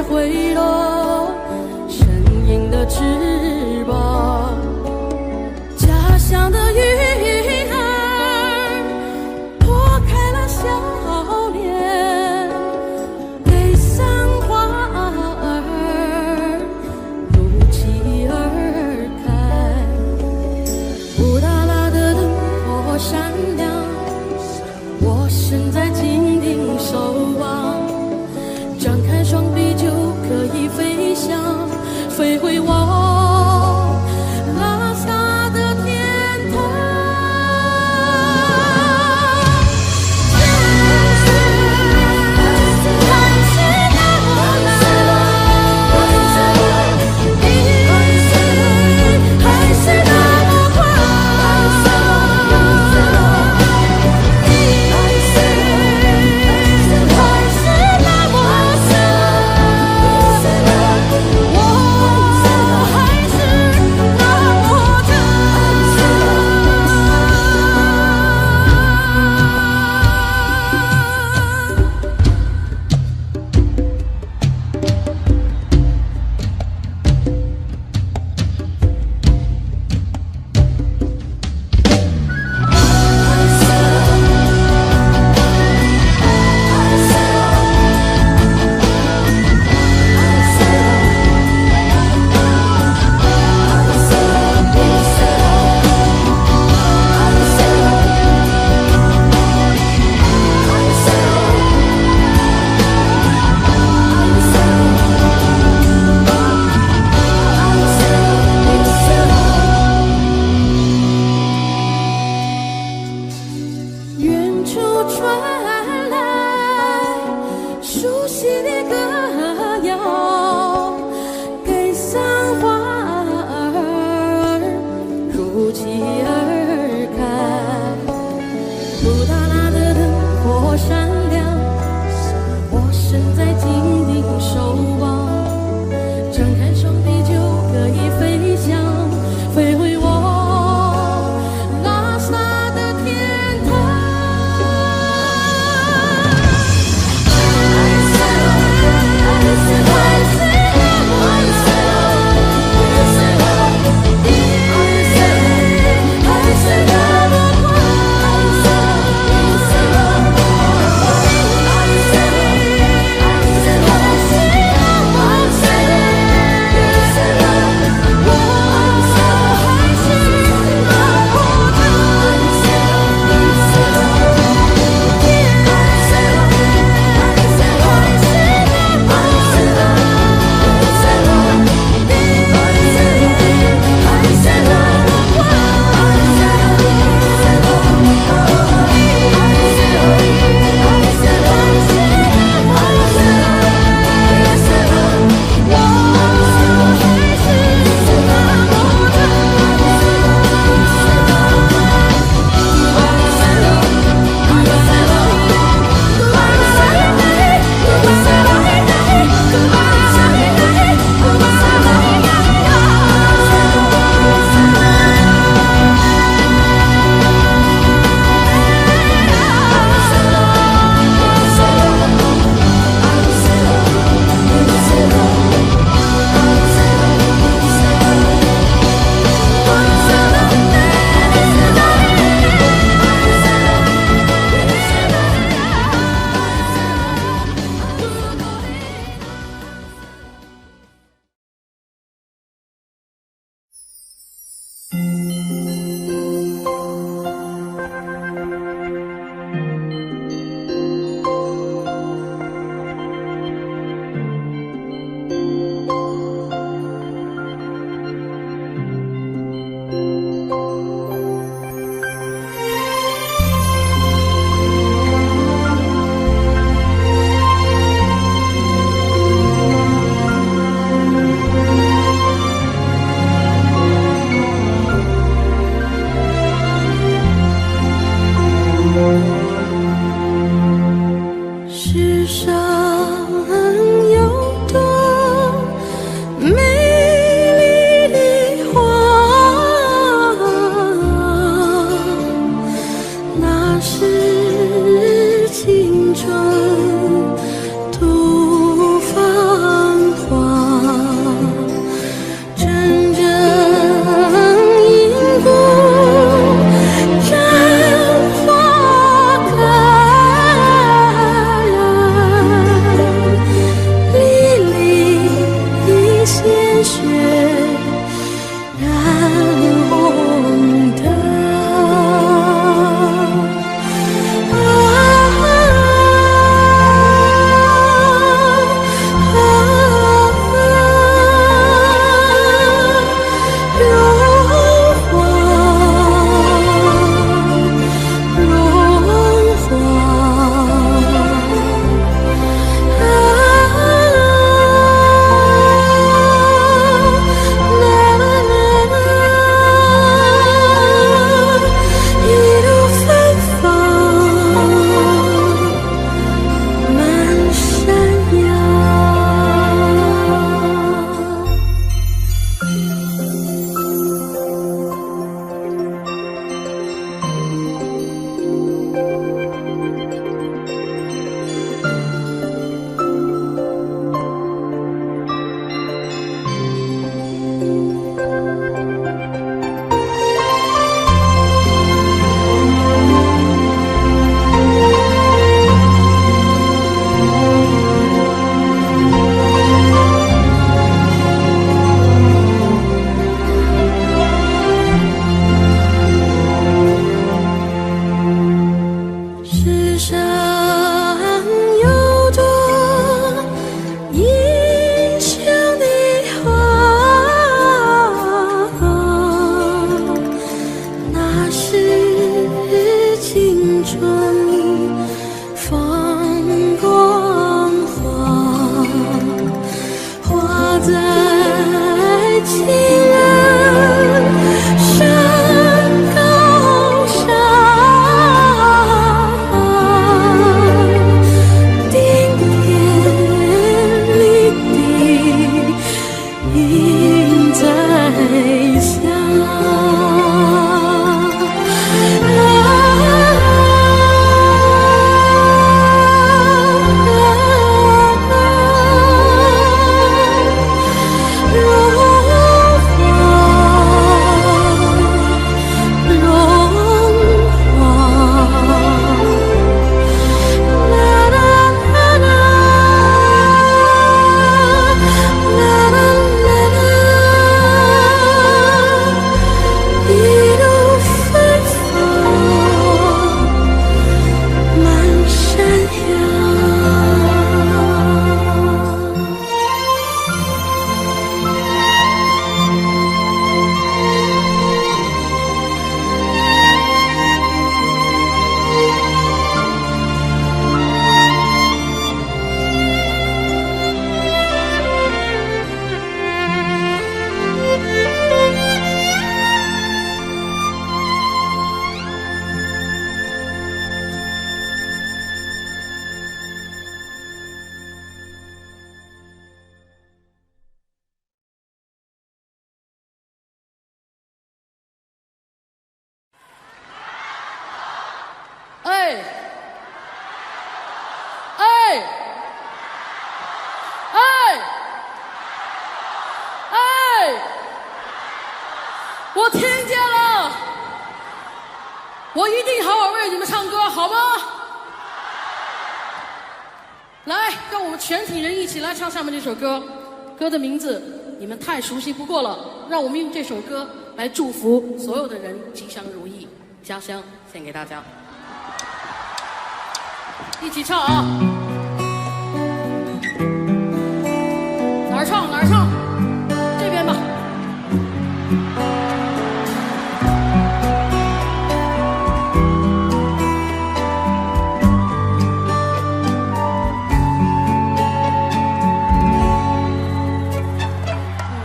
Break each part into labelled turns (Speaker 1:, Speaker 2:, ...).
Speaker 1: 会落，声音的翅膀，家乡的云儿破开了笑脸，给桑花儿如期而开，乌拉拉的灯火闪亮，我身在金顶守望，张开双臂就可以飞翔，飞回我拉萨的天堂。还是那么蓝，还是那么宽，远处传来熟悉的歌谣，给桑花儿如期而开，布达拉的灯火闪亮，我身在金顶守望，张开双臂就可以飞翔，飞回我拉萨的天堂。是青春，途方春放光华，花在情人山高山，顶天立地应在下。
Speaker 2: 哎，哎，哎，哎，我听见了，我一定好好为你们唱歌，好吗？来，让我们全体人一起来唱下面这首歌，歌的名字你们太熟悉不过了，让我们用这首歌来祝福所有的人吉祥如意，家乡献给大家。一起唱啊！哪儿唱哪儿唱，这边吧。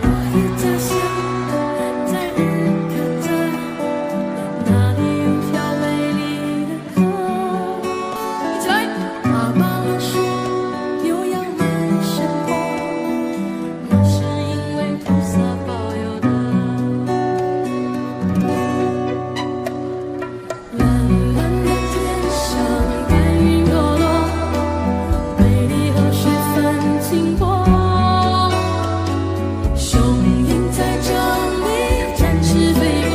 Speaker 1: 我的家乡在日喀则，那里有条美丽的河。
Speaker 2: 一起来。
Speaker 1: 爬满了树，牛羊满山坡，那是因为菩萨保佑的。蓝蓝的天上，白云朵朵，美丽河水泛清波。雄鹰在这里展翅飞过，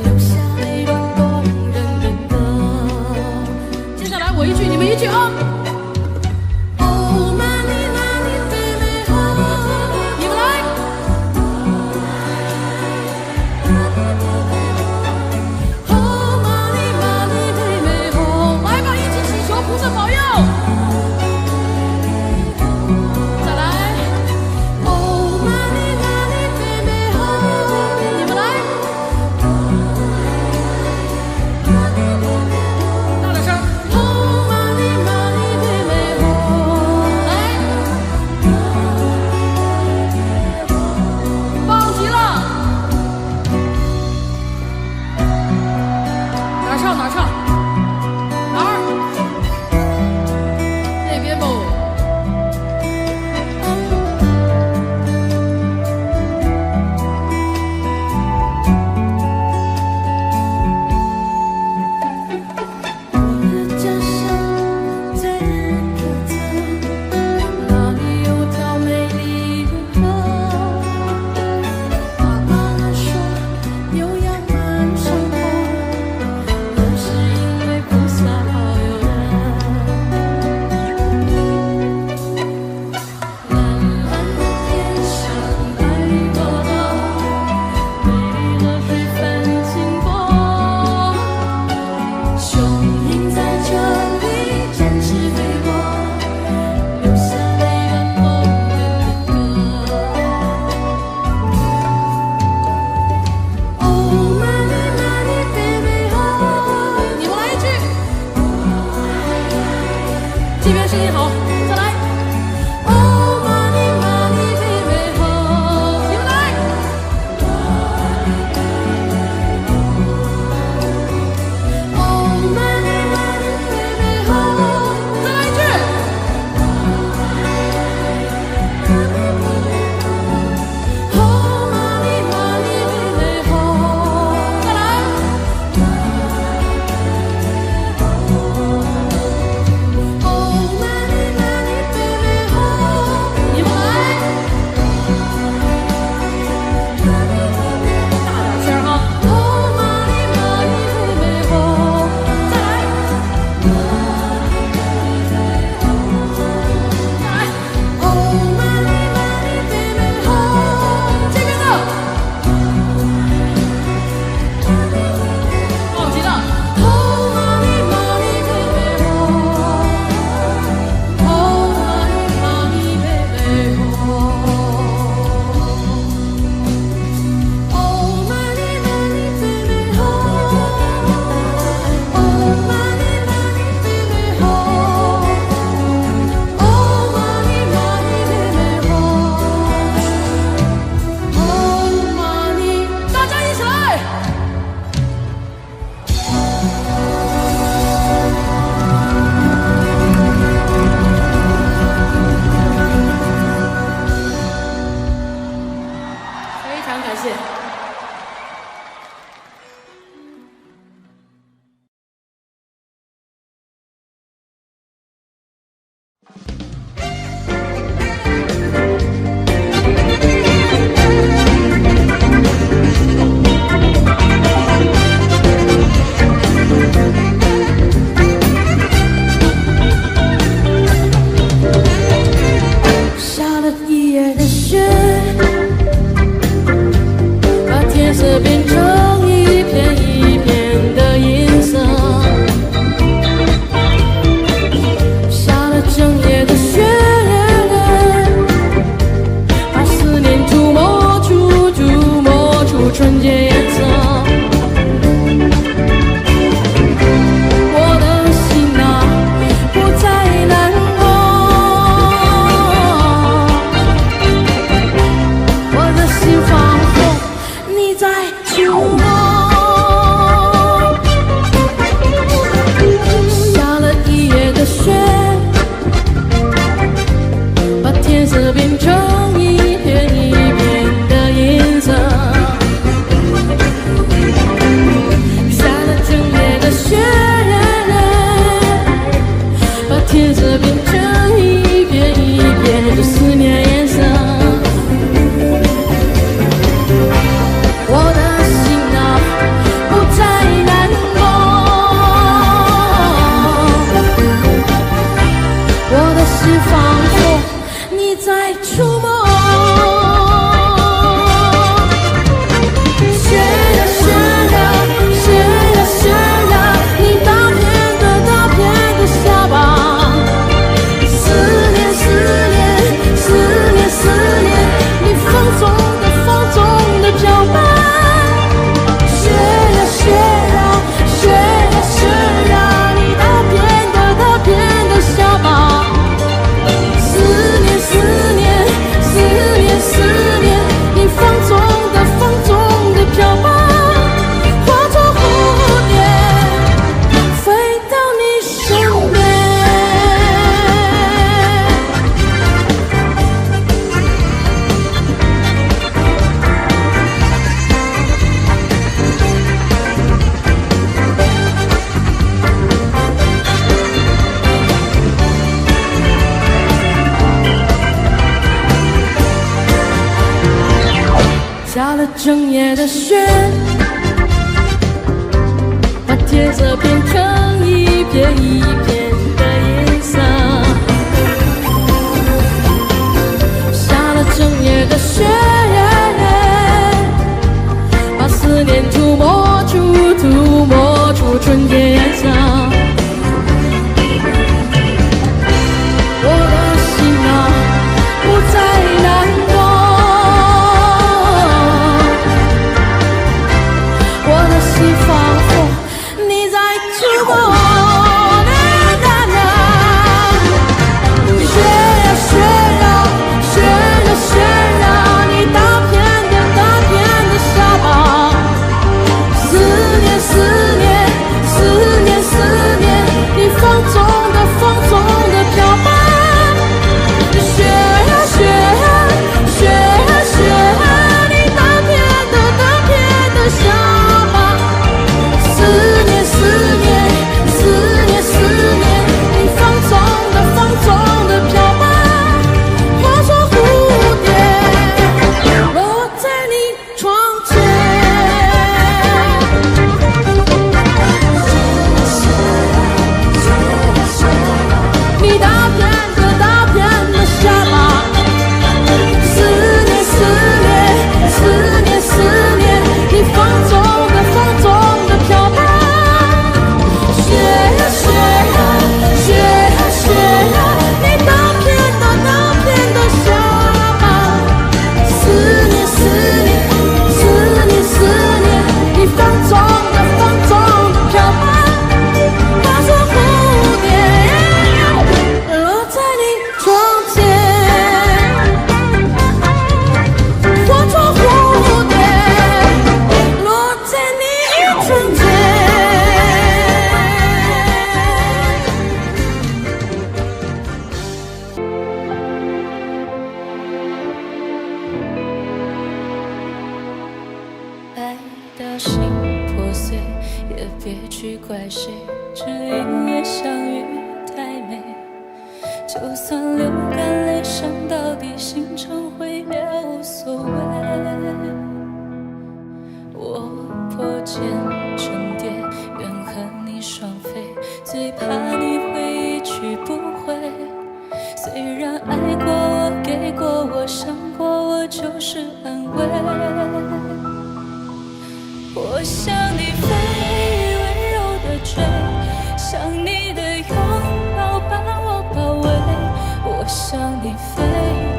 Speaker 1: 留下了一段动人的歌。
Speaker 2: 接下来我一句你们一句啊！
Speaker 1: 哦，玛尼玛尼妹妹吼，
Speaker 2: 你们来。
Speaker 1: 哦，玛尼玛尼妹妹吼，
Speaker 2: 来吧，一起祈求菩萨保佑。再来，
Speaker 1: 哦，玛尼玛尼妹妹吼，
Speaker 2: 你们来。大点声。
Speaker 1: 哦，玛尼玛尼
Speaker 2: 这边声音好，再来。
Speaker 1: 下了整夜的雪，把天色变成一片一片的银色。下了整夜的雪，把思念涂抹出春天颜色。我的心啊，不再难过。我的心仿佛你在。就算流干泪伤到底，心成灰也无所谓。我破茧成蝶，愿和你双飞，最怕你会一去不回。虽然爱过我，给过我，伤过我，就是安慰。我向你飞，温柔的追，想你的拥抱把我包围。我向你飞，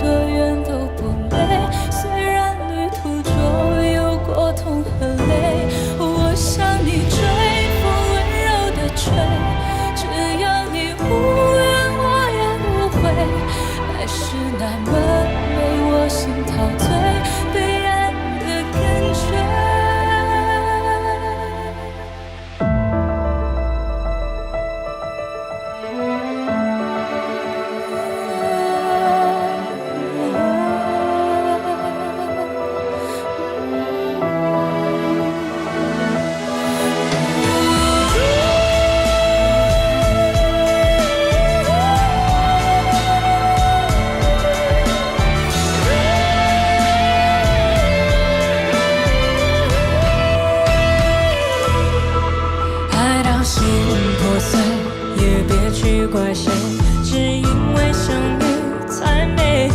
Speaker 1: 多远都不累，虽然旅途中有过痛和泪。我向你追，风温柔的吹，只要你无怨我也无悔。爱是那么美，我心陶醉，被爱的感觉。
Speaker 3: 怪谁？只因为相遇太美。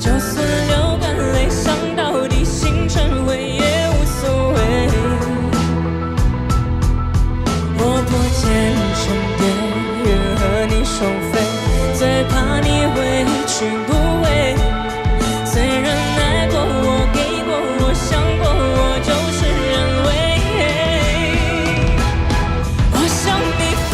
Speaker 3: 就算流干泪，伤到底，心成灰也无所谓。我破茧成蝶，愿和你双飞，最怕你会一去不回。虽然爱过我，给过我，想过我，就是安慰。我向你飞。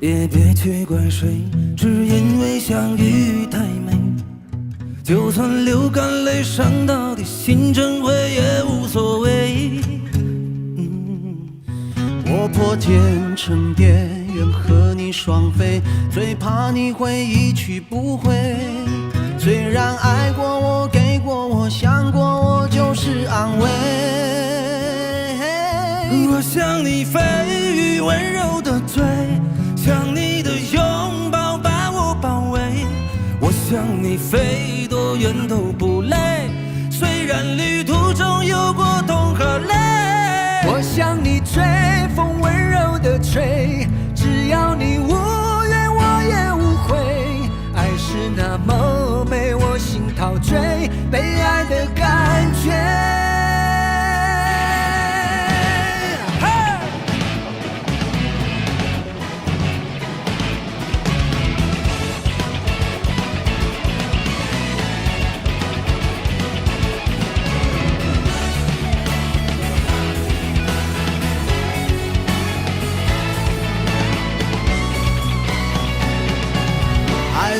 Speaker 4: 也别去怪谁，只因为相遇太美。就算流干泪，伤到底，心成灰也无所谓。
Speaker 5: 我破茧成蝶，愿和你双飞，最怕你会一去不回。虽然爱过我，给过我，想过我，就是安慰。
Speaker 4: 我向你飞，雨温柔的醉，想你的拥抱把我包围。我向你飞，多远都不累，虽然旅途中有过痛和泪。
Speaker 6: 我向你追，风温柔的吹，只要你无怨我也无悔。爱是那么美，我心陶醉，被爱的感觉。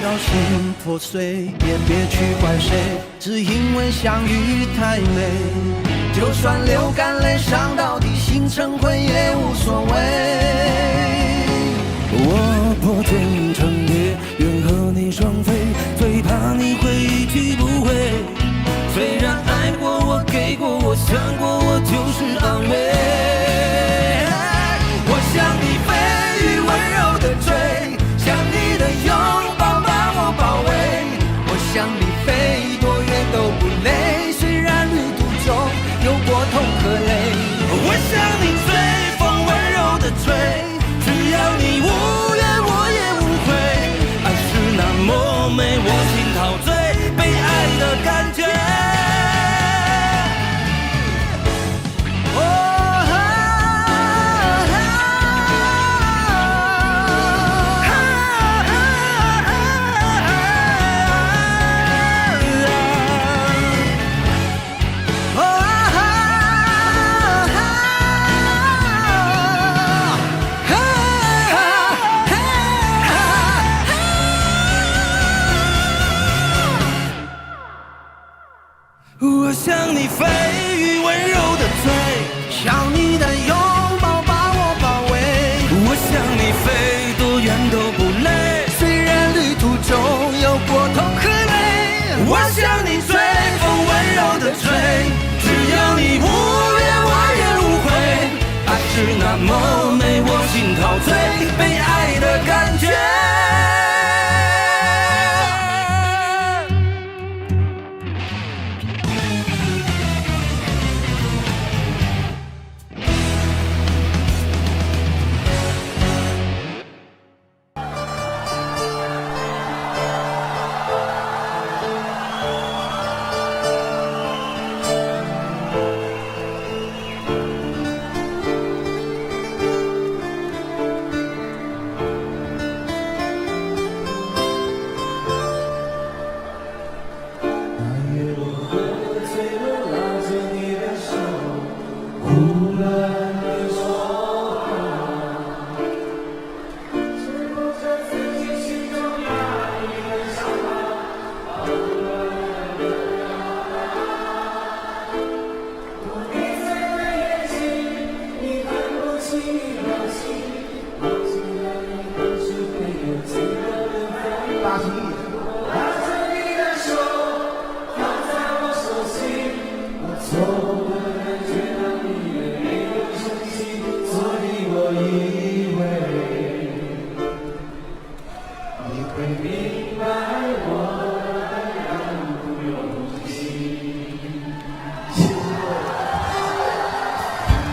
Speaker 5: 到心破碎，也别去怪谁，只因为相遇太美。就算流干泪伤到底，心成灰也无所谓。
Speaker 4: 我破茧成蝶，愿和你双飞，最怕你会一去不回。虽然爱过我，给过我，想过我，就是安慰。我想你飞羽温柔的追，想你的拥抱把我包围。
Speaker 6: 我想你飞多远都不累，虽然旅途中有过痛和泪。
Speaker 4: 我想你随风温柔的吹，只要你无怨我也无悔。爱是那么美，我心陶醉，被爱的感觉。我想你飞羽温柔的醉，
Speaker 5: 想你的拥抱把我包围。
Speaker 4: 我想你飞多远都不累，
Speaker 6: 虽然旅途中有过痛和泪。
Speaker 4: 我想你随风温柔的吹，只要你无怨我也无悔。爱是那么美，我心陶醉，被爱的感觉。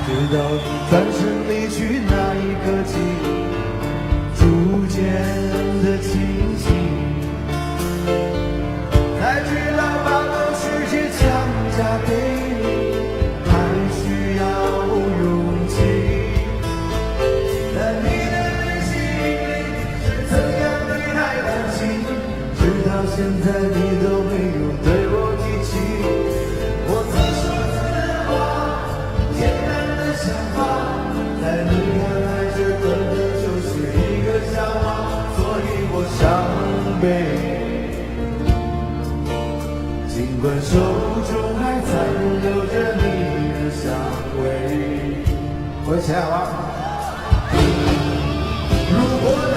Speaker 7: 直到你转身离去那一刻起，逐渐的清晰，才知道把全世界强加给你，还需要勇气。但你的内心里是怎样对待感情，直到现在你都没有对我提起。我自说自话，简单的想法，在你看来这根本就是一个笑话，所以我伤悲。尽管手中还残留着你的香味，我亲爱的。如果在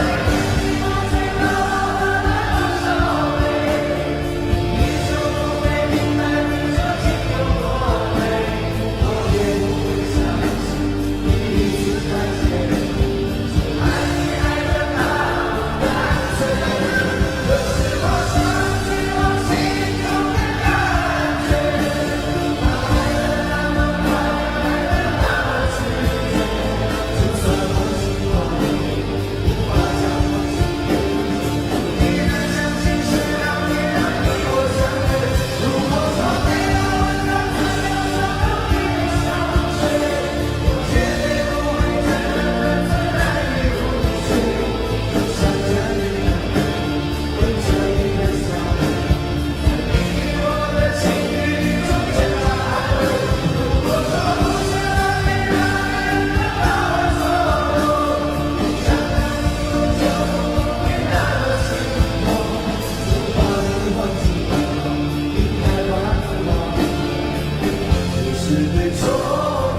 Speaker 7: 是对冲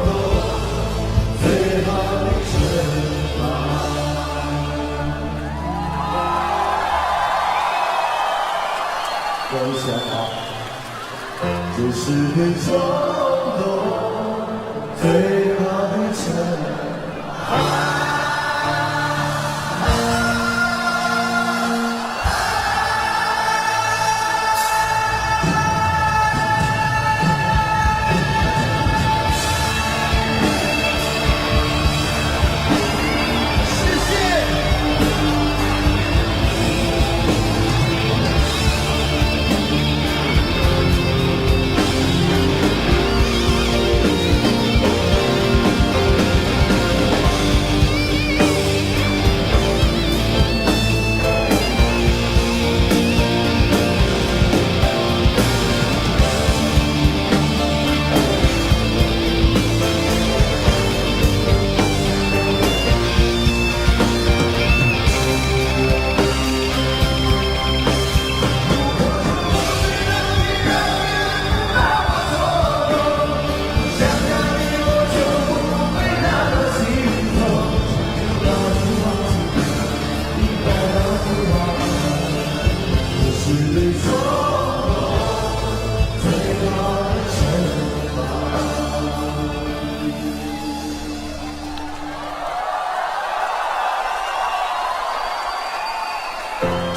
Speaker 7: 动最好的惩罚。我想啊，这是对冲动最好的惩罚。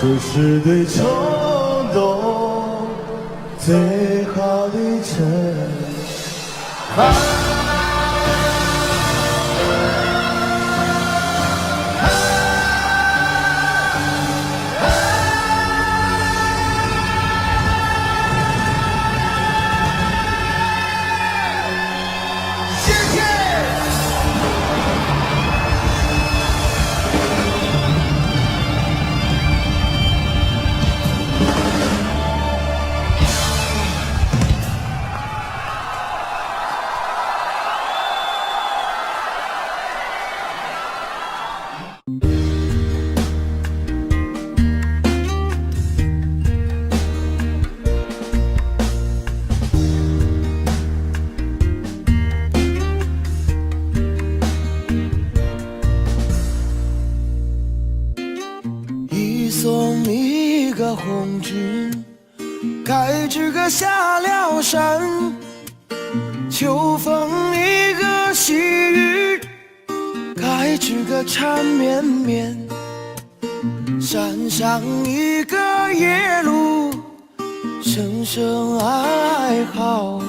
Speaker 7: 这是对冲动最好的惩罚。
Speaker 6: 送你一个红军，该知个下了山。秋风一个细雨，该知个缠绵绵。山上一个夜路，声声哀嚎。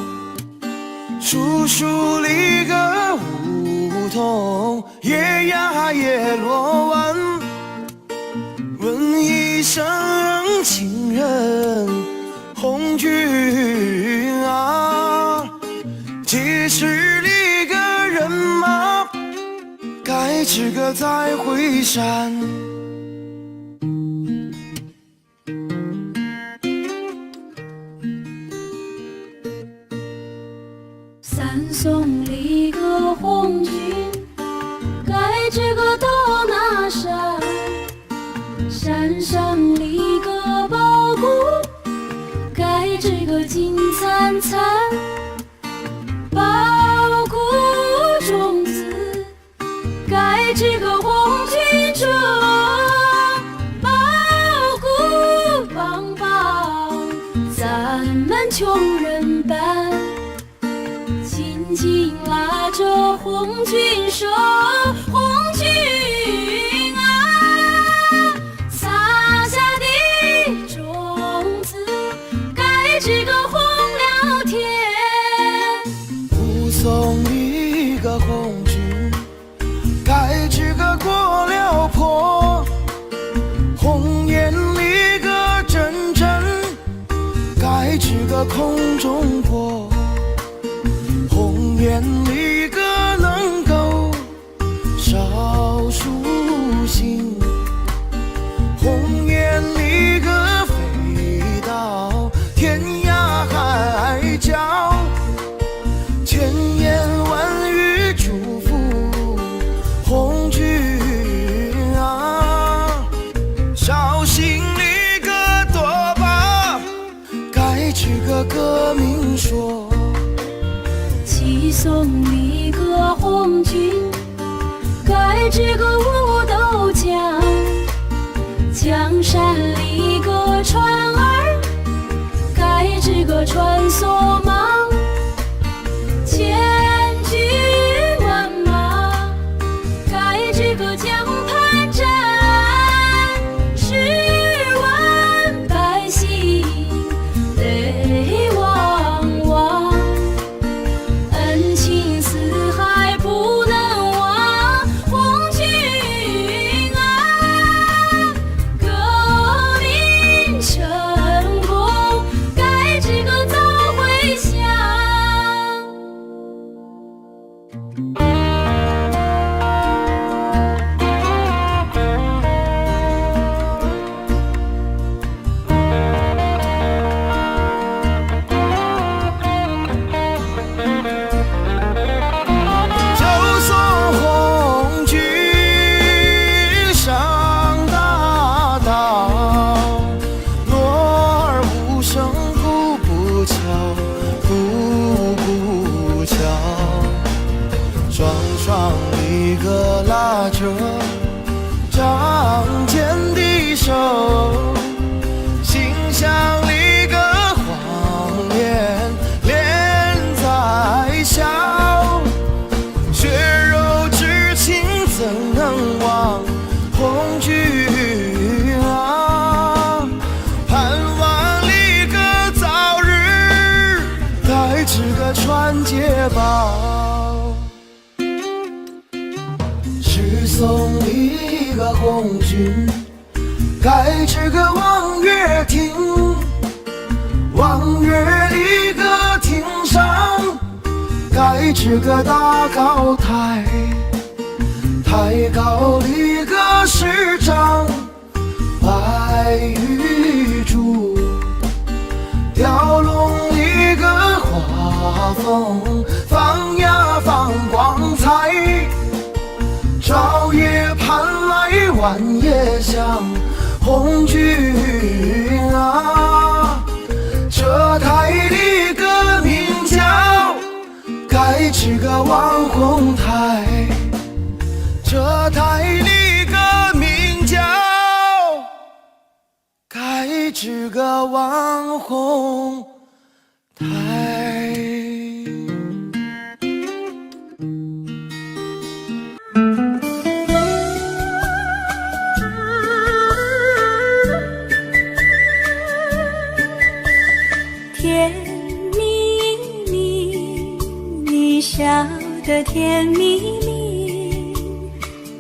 Speaker 6: 树树里个梧桐，夜呀夜落晚。问一声情人红军啊，几十里个人马，该知个再回山。
Speaker 1: 三送里个红军，该知个到哪山？山上立个宝骨，该知个金灿灿。宝骨中子，该知个红军中。宝骨帮帮咱们穷人班，紧紧拉着红军手，红军。
Speaker 6: 送一个红军，该知个过了坡。红颜里个真真，该知个空中过。红颜里个能够少数心，红颜里个飞到天涯海角。千言万语祝福红军啊，绍兴里个多巴，该知个革命说。
Speaker 1: 千送你个红军，盖这个五斗江，江山里个船儿，盖这个传索망，千军万马，盖这个江畔站，10万百姓泪汪汪，恩情四海不能忘，红军啊，革命成功，盖这个早回乡。
Speaker 4: 就说红军上大道，锣儿无声哭不悄，哭不悄。双双一个拉着仗剑的手，心像一个谎言连在笑。血肉之情怎能忘？红军啊，盼望你个早日盖这个传捷报，是送你个红军，盖这个望月亭，望月一个亭上，盖这个大高台，台高一个10丈，白玉柱，雕龙一个画凤，放呀放光彩，朝夜盼来晚夜香，红军啊，这台的革命叫盖这个网红台，这台的革命叫盖这个网红台。
Speaker 1: 甜蜜蜜，你笑得甜蜜蜜，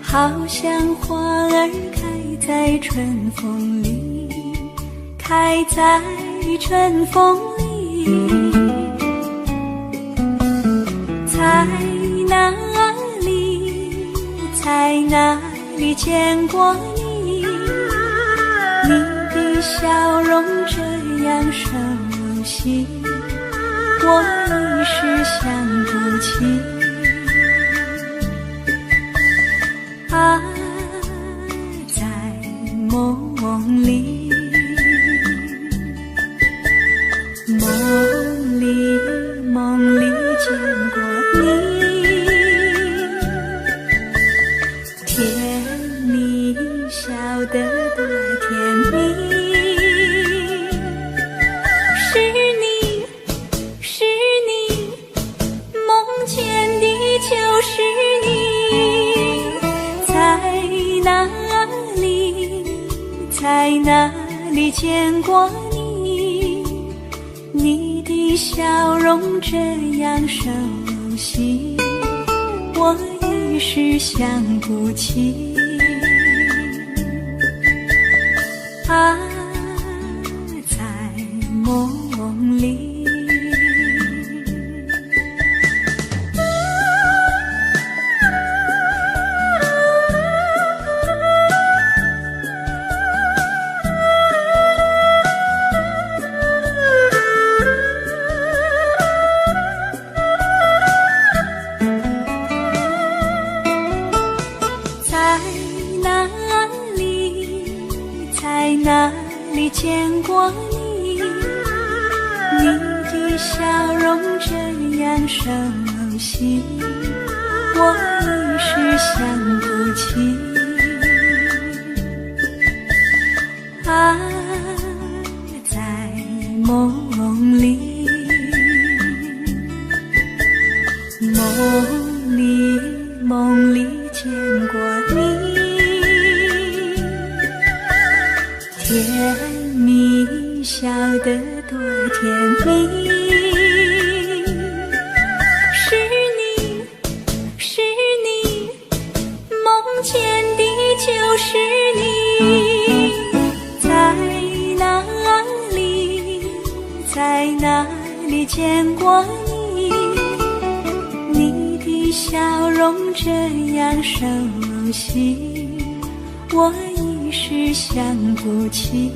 Speaker 1: 好像花儿开在春风里，开在春风里。在哪里，在哪里见过你？你的笑容这样熟悉，我一时想不起。啊，在梦里，梦里见过你，甜蜜笑得多甜蜜。就是你，在哪里，在哪里见过你？你的笑容这样熟悉，我一时想不起。啊，在梦里。在哪里，在哪
Speaker 3: 惜，我一时想不起。爱在梦里，梦里见过你，甜蜜笑得多甜蜜。是你，梦见的就是你，在哪里见过你？你的笑容这样熟悉，我一时想不起。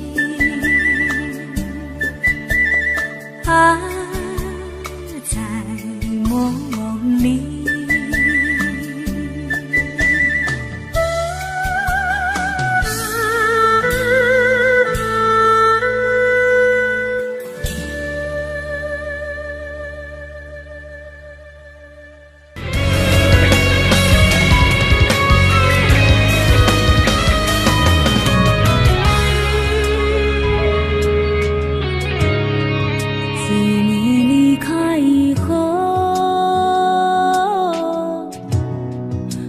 Speaker 3: 爱在梦里。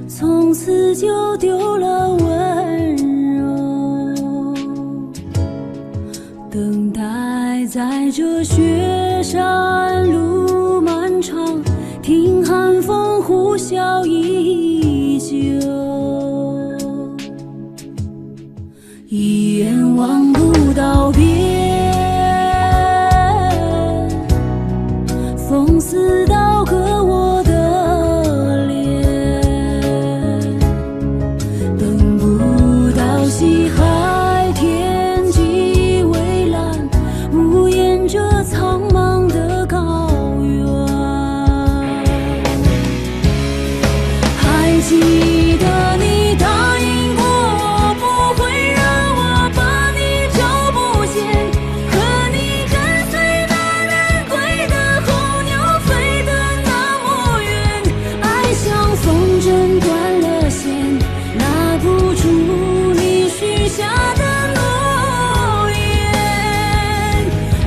Speaker 3: 从此就丢了温柔，等待在这雪山路漫长，听寒风呼啸依旧，一眼望不到边，风似刀割我的脸，等不到西海天际蔚蓝，无言着苍茫的高原。还记得你答应过我，不会让我把你找不见，可你跟随那人归的候鸟飞得那么远，爱像风筝断了线，拉不住你许下的诺言。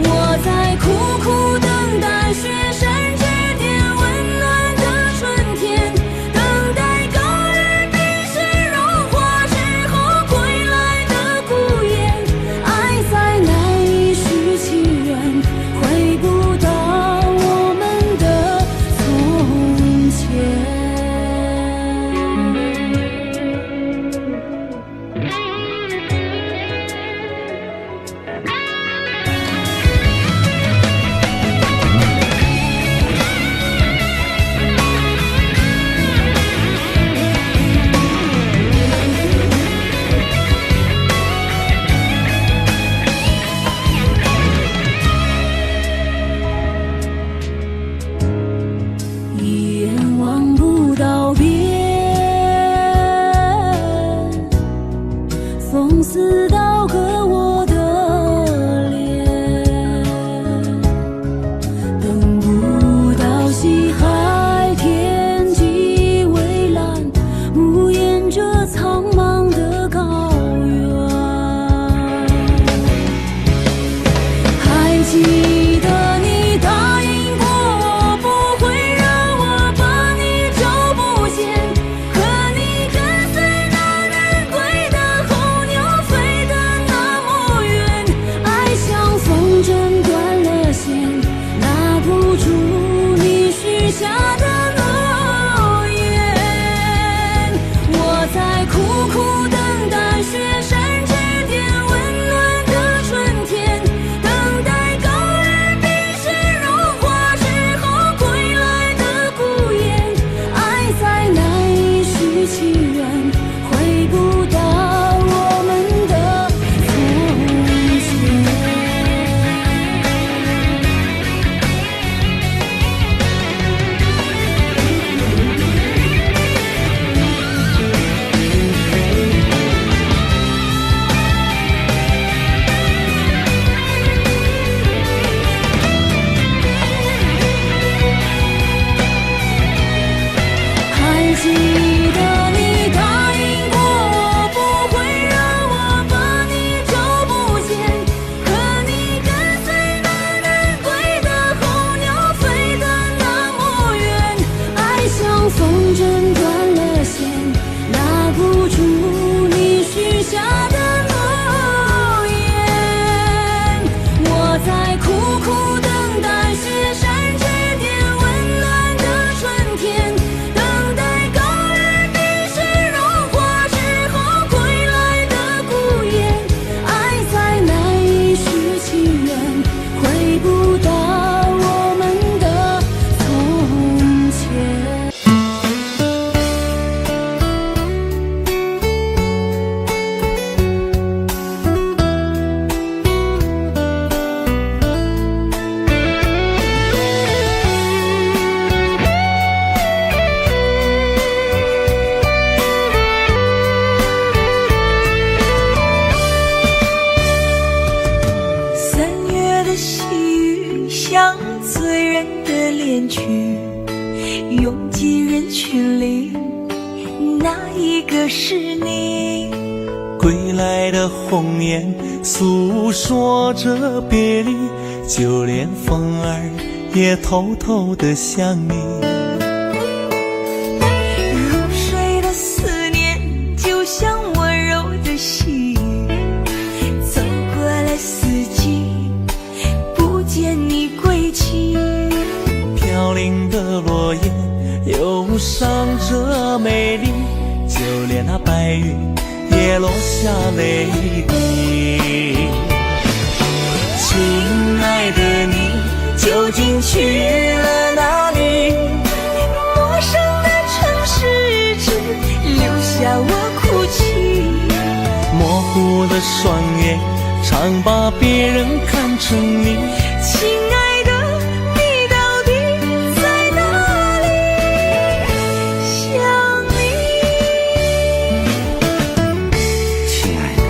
Speaker 3: 我在苦苦等待雪山之巅温暖的春天，等待高原拥挤人群里，哪一个是你？
Speaker 8: 归来的鸿雁诉说着别离，就连风儿也偷偷地想你。
Speaker 3: 入睡的思念就像温柔的细雨，走过了四季，不见你归期。
Speaker 8: 飘零的落叶忧伤着美丽，就连那白云也落下泪滴。亲爱的你究竟去了哪里？
Speaker 3: 陌生的城市只留下我哭泣。
Speaker 8: 模糊的双眼常把别人看成你。
Speaker 3: 亲爱的，你到底在哪里？想你。
Speaker 5: 亲爱的，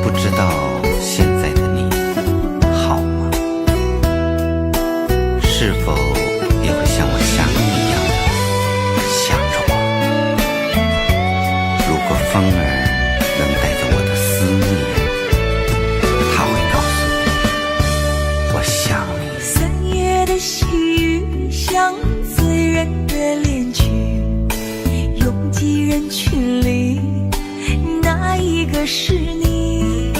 Speaker 5: 不知道现在的你好吗？是否也会像我想你一样的想着我？如果风儿能带走我的思念，它会告诉你我想你。
Speaker 3: 3月的细雨像醉人的恋曲，拥挤人群里，哪一个是你？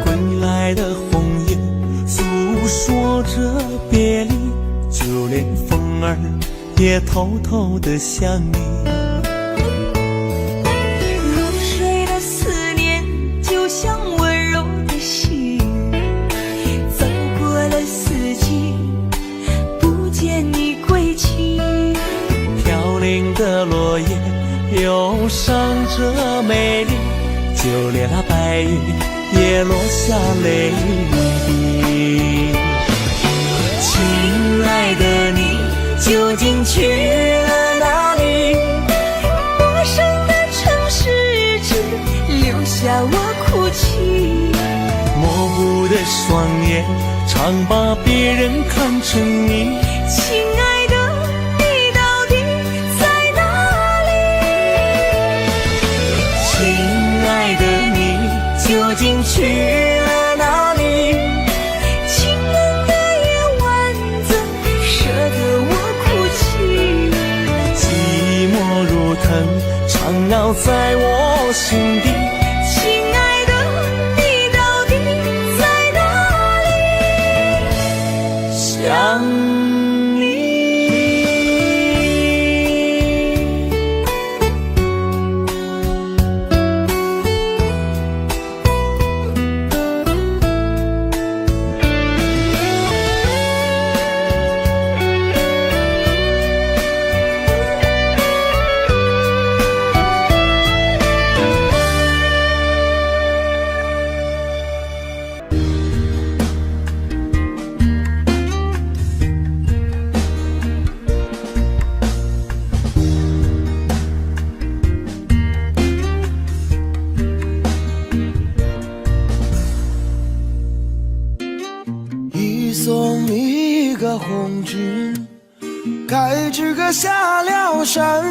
Speaker 8: 归来的鸿雁诉说着别离，就连风儿也偷偷地想你。
Speaker 3: 入睡的思念就像温柔的细雨，走过了四季，不见你归期。
Speaker 8: 飘零的落叶忧伤着美丽，就连那白云也落下泪滴。亲爱的你究竟去了哪里？
Speaker 3: 陌生的城市只留下我哭泣。
Speaker 8: 模糊的双眼常把别人看成你。
Speaker 3: 亲爱的，你到底在哪里？
Speaker 8: 亲爱的你究竟去了哪里？
Speaker 3: 清冷的夜晚怎舍得我哭泣？
Speaker 8: 寂寞如藤缠绕在我心底。
Speaker 3: 亲爱的，你到底在哪里？
Speaker 8: 想你。
Speaker 6: 一送一个红军，该知个下了山。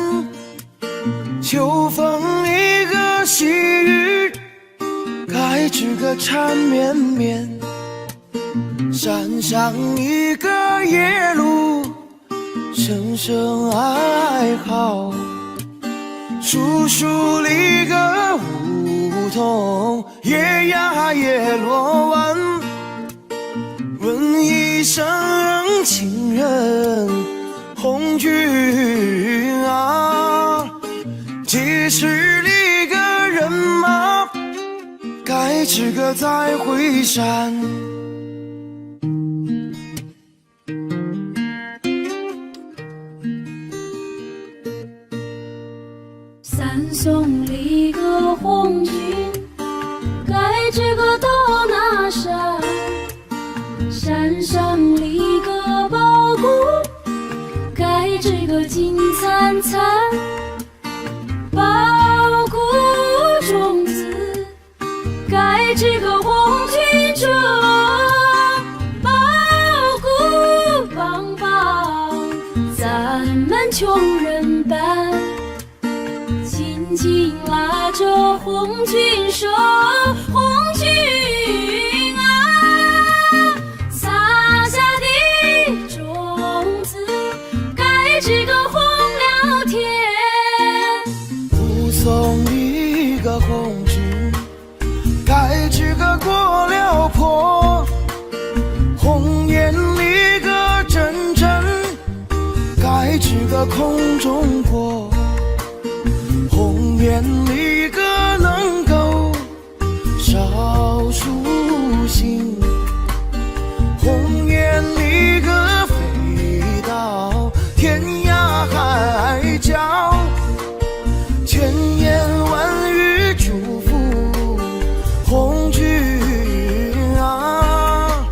Speaker 6: 秋风一个细雨，该知个缠绵绵。山上一个夜路，声声哀嚎。树树里个梧桐，夜呀夜落晚。问一声情人红军啊，几十里个人马，该知个再回山。
Speaker 1: 三送里个红军，该知个到哪山？山上立个宝骨，该知个金灿灿。宝骨中子，该知个红军中。宝骨邦邦，在慢慢穷人般，紧紧拉着红军手，红军啊，撒下的种子该这个红了天。
Speaker 7: 目送一个红军，该这个过了坡，红颜里个真真，该这个空中过，红颜里个能够少数心，红颜里个飞到天涯海角，千言万语祝福红军啊，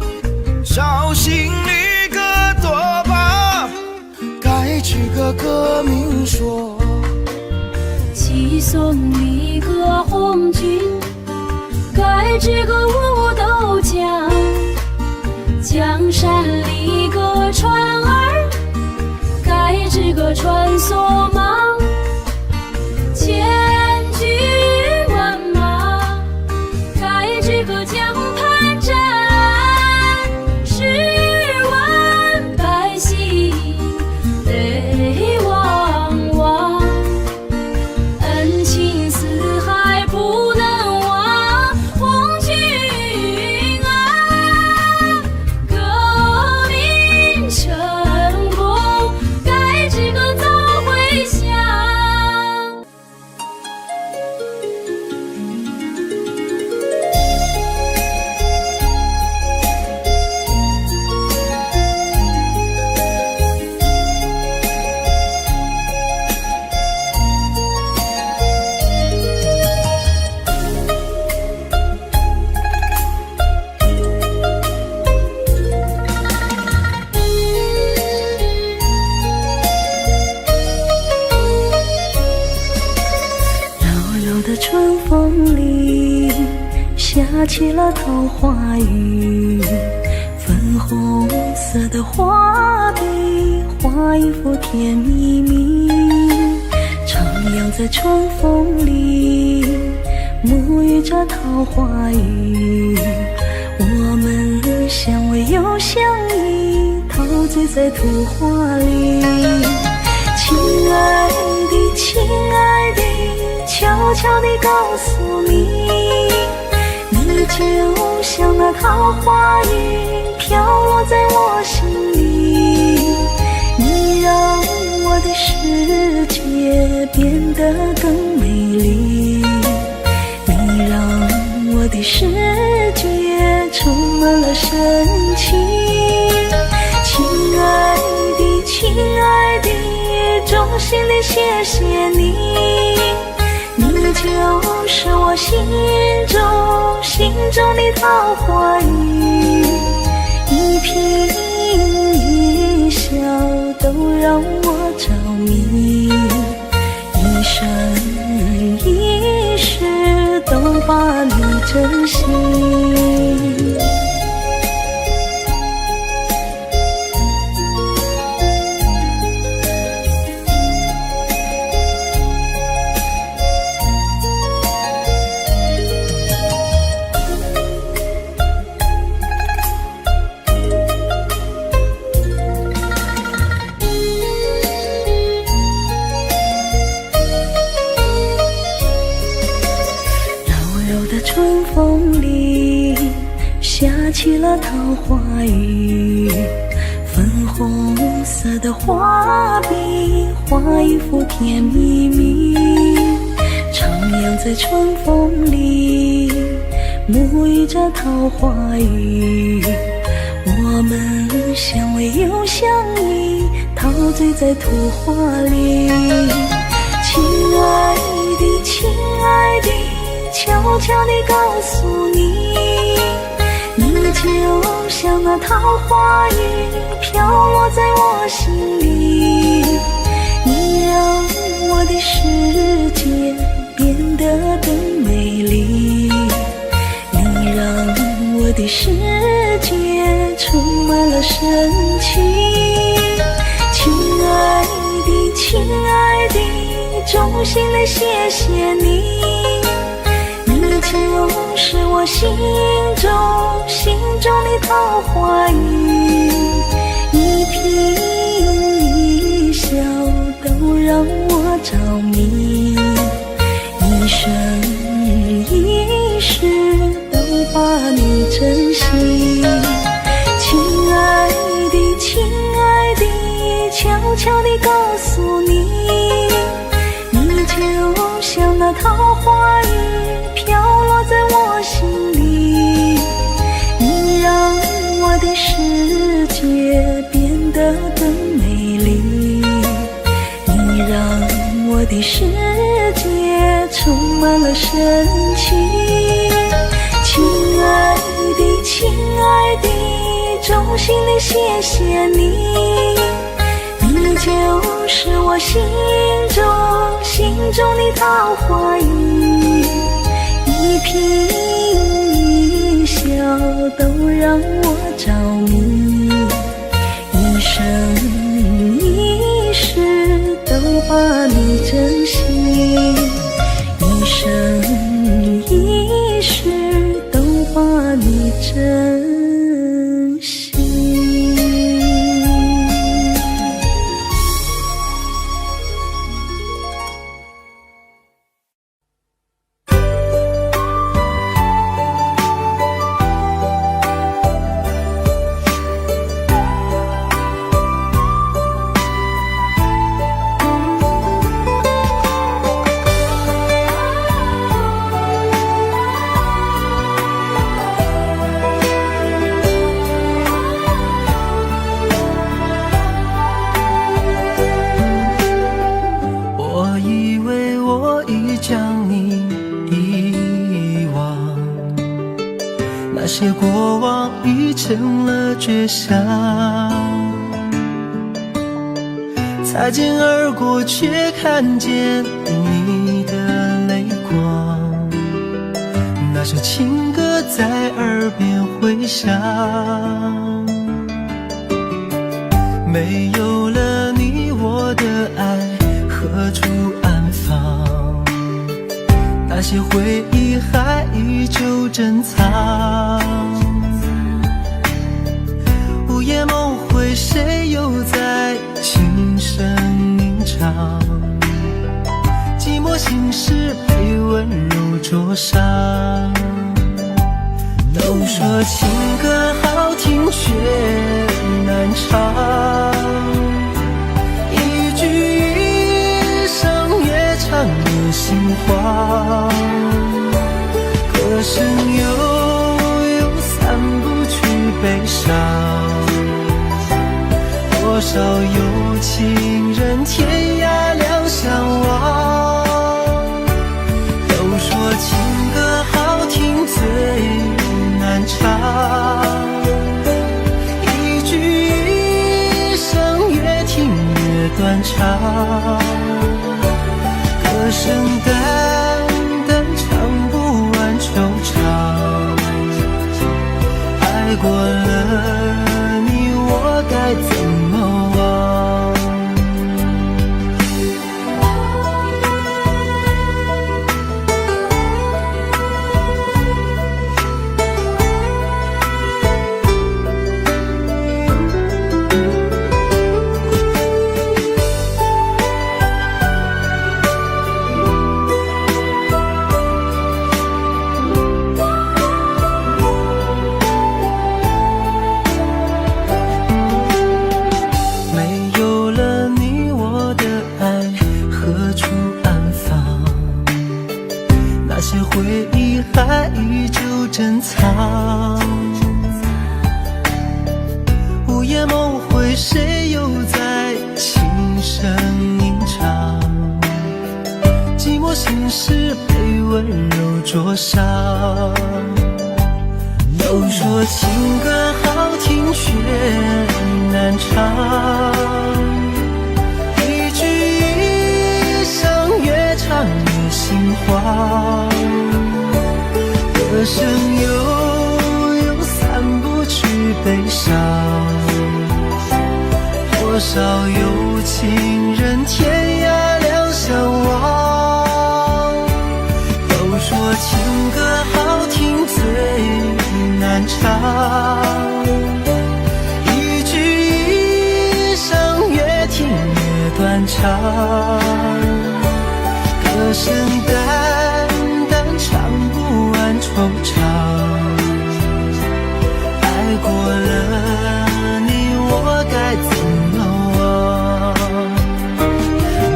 Speaker 7: 绍兴里个多吧，该这个革命说，
Speaker 1: 寄送你个红军，该这个五斗江，江山里个船儿，该这个传梭忙，千军万马，该这个江畔站，10万百姓泪汪汪，恩情四海不能忘，红军啊，革命成功该这个早回乡。
Speaker 3: 柔柔的春风里，下起了桃花雨，粉红色的画笔，画一幅甜蜜蜜，徜徉在春风里，沐浴着桃花雨，我们相偎又相依，陶醉在图画里。亲爱的，亲爱的，悄悄地告诉你，你就像那桃花雨，飘落在我心里，你让我的世界变得更美丽，你让我的世界充满了深情。亲爱的，亲爱的，衷心地谢谢你，你就是我心中的桃花雨，一颦一笑都让我着迷，一生一世都把你珍惜。春风里，下起了桃花雨，粉红色的画笔，画一幅甜蜜蜜，徜徉在春风里，沐浴着桃花雨，我们相偎又相依，陶醉在图画里。亲爱的，亲爱的，悄悄地告诉你，你就像那桃花雨，飘落在我心里，你让我的世界变得更美丽，你让我的世界充满了深情。亲爱衷心的谢谢你，你就是我心中的桃花雨，一颦一笑都让我着迷，一生一世都把你珍惜。亲爱的，亲爱的，悄悄地告诉你，你就像那桃花雨飘落在我心里，你让我的世界变得更美丽，你让我的世界充满了神奇。亲爱的，亲爱的，衷心的谢谢你，你就是我心中的桃花雨，一颦一笑都让我着迷，一生一世都把你珍惜，一生一世都把你珍惜。
Speaker 6: 那些过往已成了绝响，擦肩而过却看见你的泪光，那首情歌在耳边回响。没有了你，我的爱何处安放？那些回忆还依旧珍藏，午夜梦回，谁又在轻声吟唱？寂寞心事被温柔灼伤。都说情歌好听却难唱，一句一声越唱越心慌，歌声悠散不去悲伤，多少有情人天涯两相望。都说情歌好听最难唱，一句一声越听越断肠，歌声淡淡唱不完惆怅，爱过了你我该怎么忘？那些回忆还依旧珍藏，午夜梦回，谁又在轻声吟唱？寂寞心事被温柔灼伤。都说情歌好听却难唱，一句一声越唱越心慌，歌声悠散不去悲伤，多少有情人天涯两相望。
Speaker 5: 唱，歌声淡淡唱不完惆怅。爱过了你，我该怎么忘？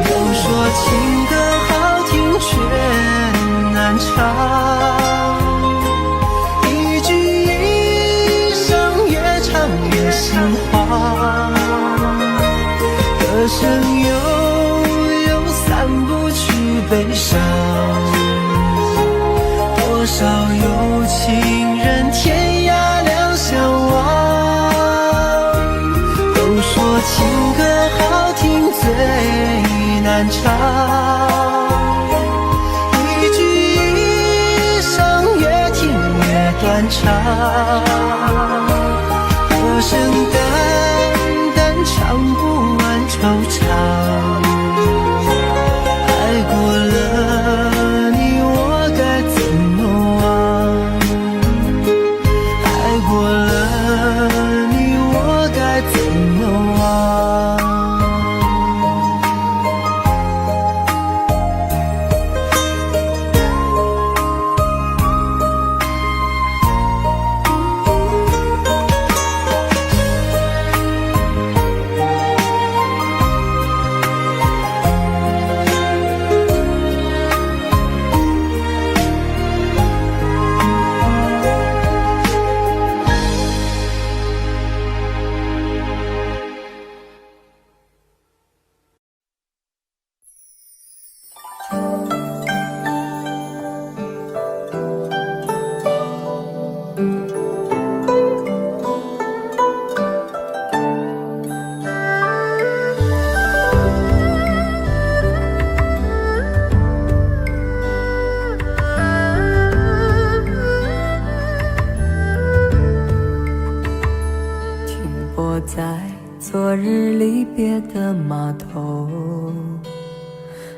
Speaker 5: 都说情歌好听却难唱，一句一声越唱越心慌。歌声悠散不去悲伤，多少有情人天涯两相望。都说情歌好听最难唱，一句一声越听越断肠。歌声淡淡唱不完惆怅，爱过了你我该怎么忘？爱过了你我该怎么忘？
Speaker 9: 昨日离别的码头，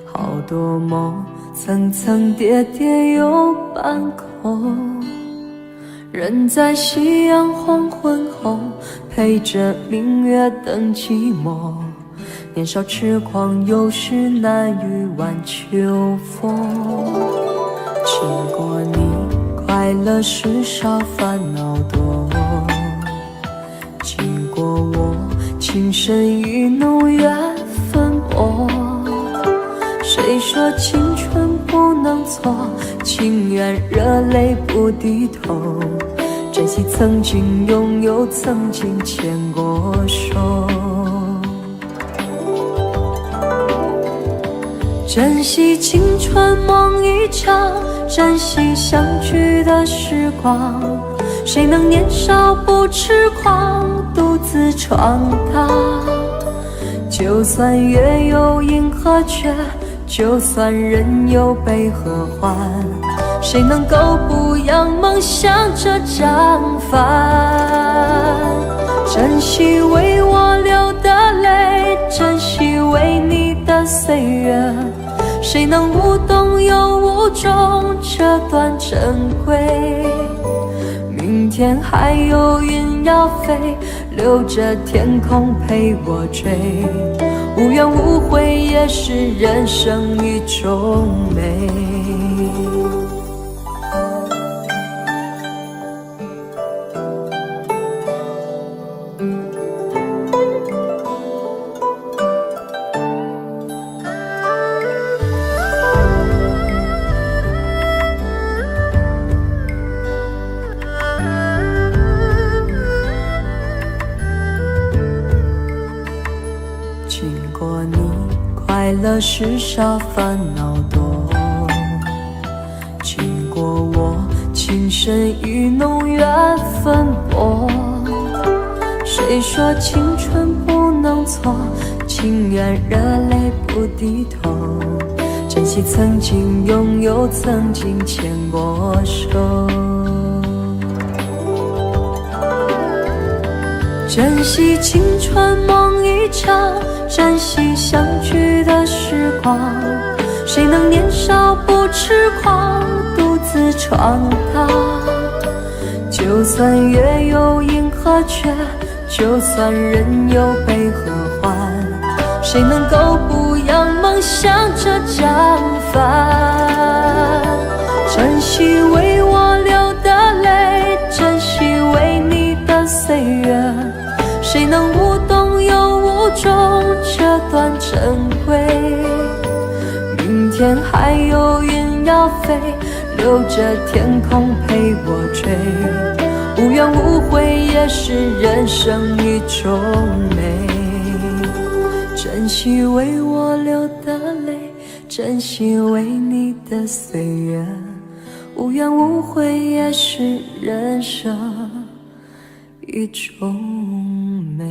Speaker 9: 好多梦层层叠叠又半空，人在夕阳黄昏后，陪着明月等寂寞。年少痴狂，有时难御晚秋风。经过你，快乐时少，烦恼多。经过我，情深意浓越分薄。谁说青春不能错，情愿热泪不低头。珍惜曾经拥有，曾经牵过手。珍惜青春梦一场，珍惜相聚的时光。谁能年少不痴狂，独自闯荡？就算月有阴和缺，就算人有悲和欢，谁能够不扬梦想这张帆？珍惜为我流的泪，珍惜为你的岁月，谁能无动又无衷这段珍贵？明天还有云要飞，留着天空陪我追。无怨无悔也是人生一种美。经过你，快乐时少，烦恼多。经过我，情深意浓越分薄。谁说青春不能错，情愿热泪不低头。珍惜曾经拥有，曾经牵过手。珍惜青春梦一场，珍惜相聚的时光。谁能年少不痴狂，独自闯荡？就算月有阴和缺，就算人有悲和欢，谁能够不烦。珍惜为我流的泪，珍惜为你的岁月，谁能无动又无衷这段珍贵？明天还有云要飞，留着天空陪我追，无怨无悔也是人生一种美。珍惜为我流的泪，珍惜为你的岁月，无怨无悔也是人生一种美。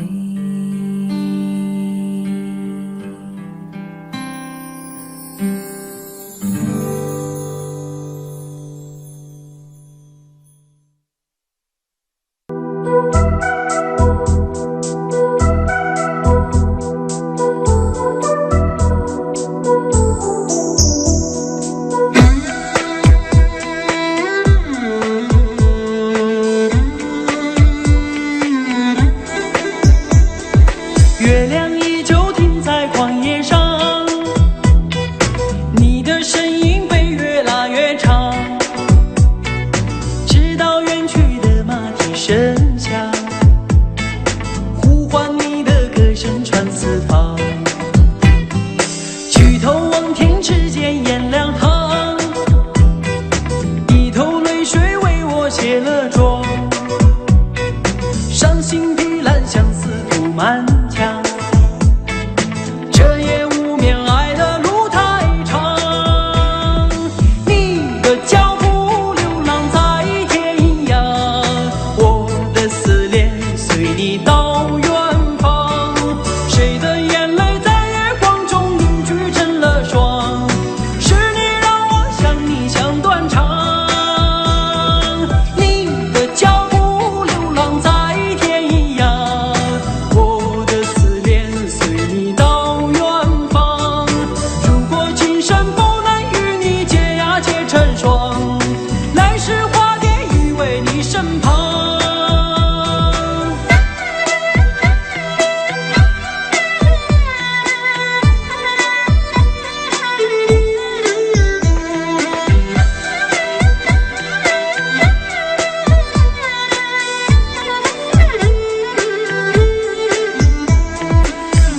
Speaker 8: 月亮依旧停在旷野上，你的身影被越拉越长，直到远去的马蹄声响，呼唤你的歌声传四方。举头望天，只见颜良堂，一头泪水为我卸了妆，伤心的烂相思涂满墙，这夜无眠，爱的路太长。你的脚步流浪在天涯，我的思念随你到远方。谁的眼泪在月光中凝聚成了霜？是你让我想你想断肠。你的脚步流浪在天涯，我的思念随你到远方。如果今生不能与你结呀结成双，来世化蝶依偎你身旁。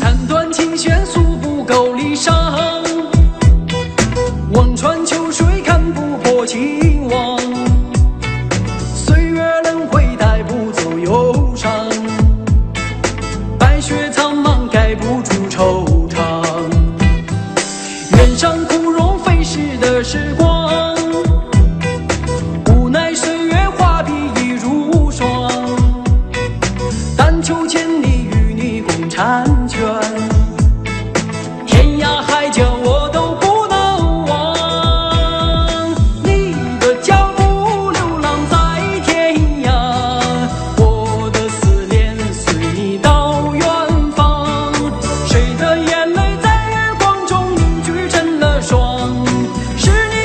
Speaker 8: 弹断琴弦诉不够离殇，望穿秋水看不破情网。岁月轮回带不走忧伤，白雪苍茫盖不住惆怅。原上枯荣飞逝的时光，无奈岁月画笔已如霜。但求千里与你共婵娟，天涯海角我都不能忘。你的脚步流浪在天涯，我的思念随你到远方。谁的眼泪在月光中凝聚成了霜？是你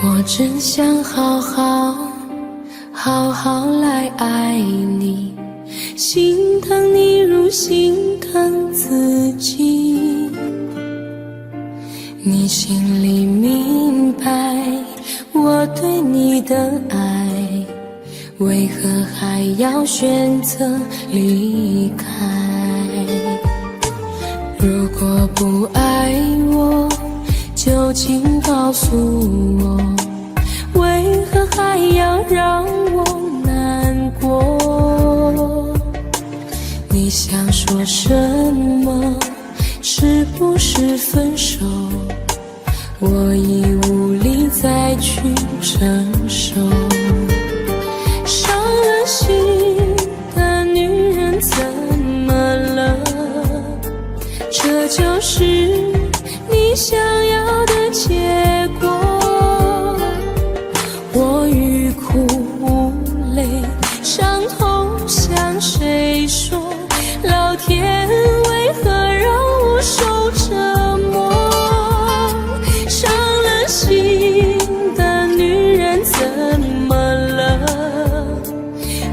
Speaker 9: 我真想好好来爱你，心疼你如心疼自己。你心里明白我对你的爱，为何还要选择离开？如果不爱我，就请告诉我，为何还要让我难过？你想说什么？是不是分手？我已无力再去承受。伤了心的女人怎么了？这就是你想要的结果。我欲哭无泪，伤痛向谁说？老天为何让我受折磨？伤了心的女人怎么了？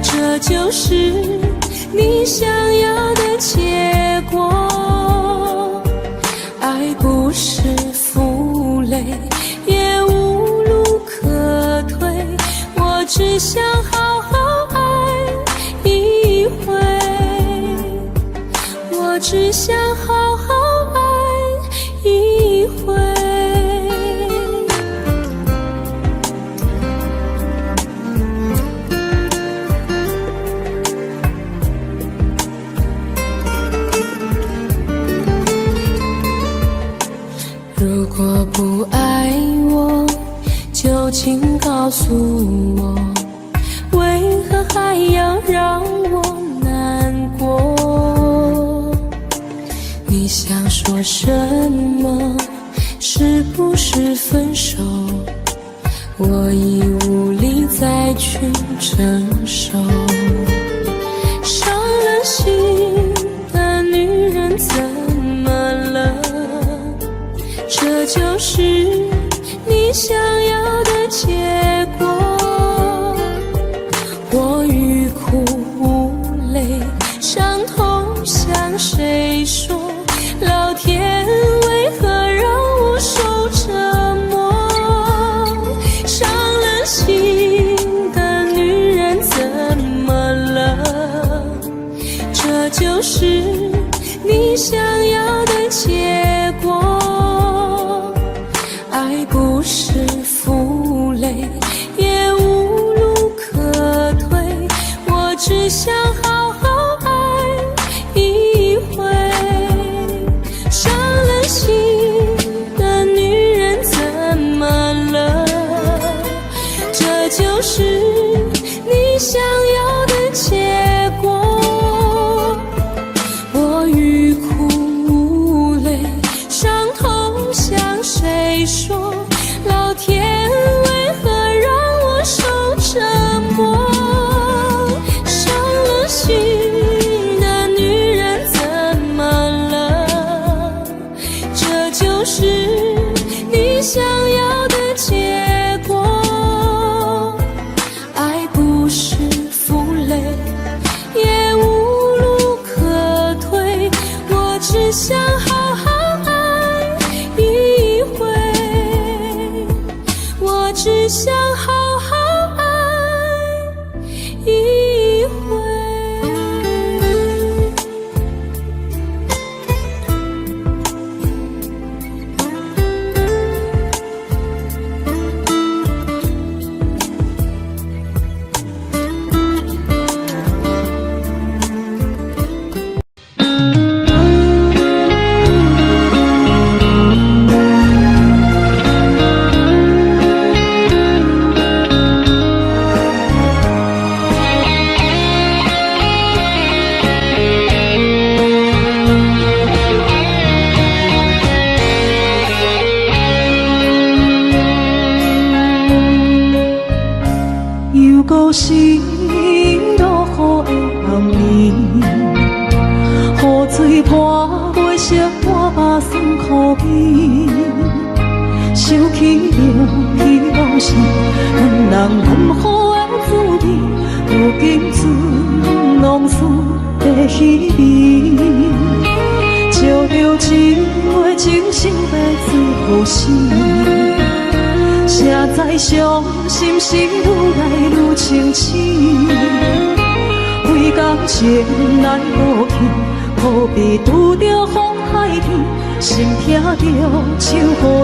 Speaker 9: 这就是你想要的结果。爱不是负累，也无路可退，我只想好好爱一回，我只想好好爱一回。如果不爱我，就请告诉我，为何还要让我难过？你想说什么？是不是分手？我已无力再去承受。伤了心的女人怎么了？这就是你想要的结果。我欲哭无泪，伤痛向谁说？老天为何让我受折磨？伤了心的女人怎么了？这就是你想要的结果。爱不是负累，也无路可退，我只想好好爱一回。伤了心的女人怎么了？这就是你想要的结果。我欲哭无泪，伤痛向谁说？老天为何让我受折磨？伤了心的女人怎么了？这就是你想要的结果。爱不是负累，也无路可退，我只想好好爱一回，我只想好好爱一回。
Speaker 10: 又搁是落雨的暗暝，雨水泼袂湿我目酸苦悲，想起了希望是咱人满好的滋味，如今存拢输在稀微。照着一杯情深要醉好死，谁知伤心事愈来愈清醒。为感情来过去，何必拄着风海天？心痛着手雨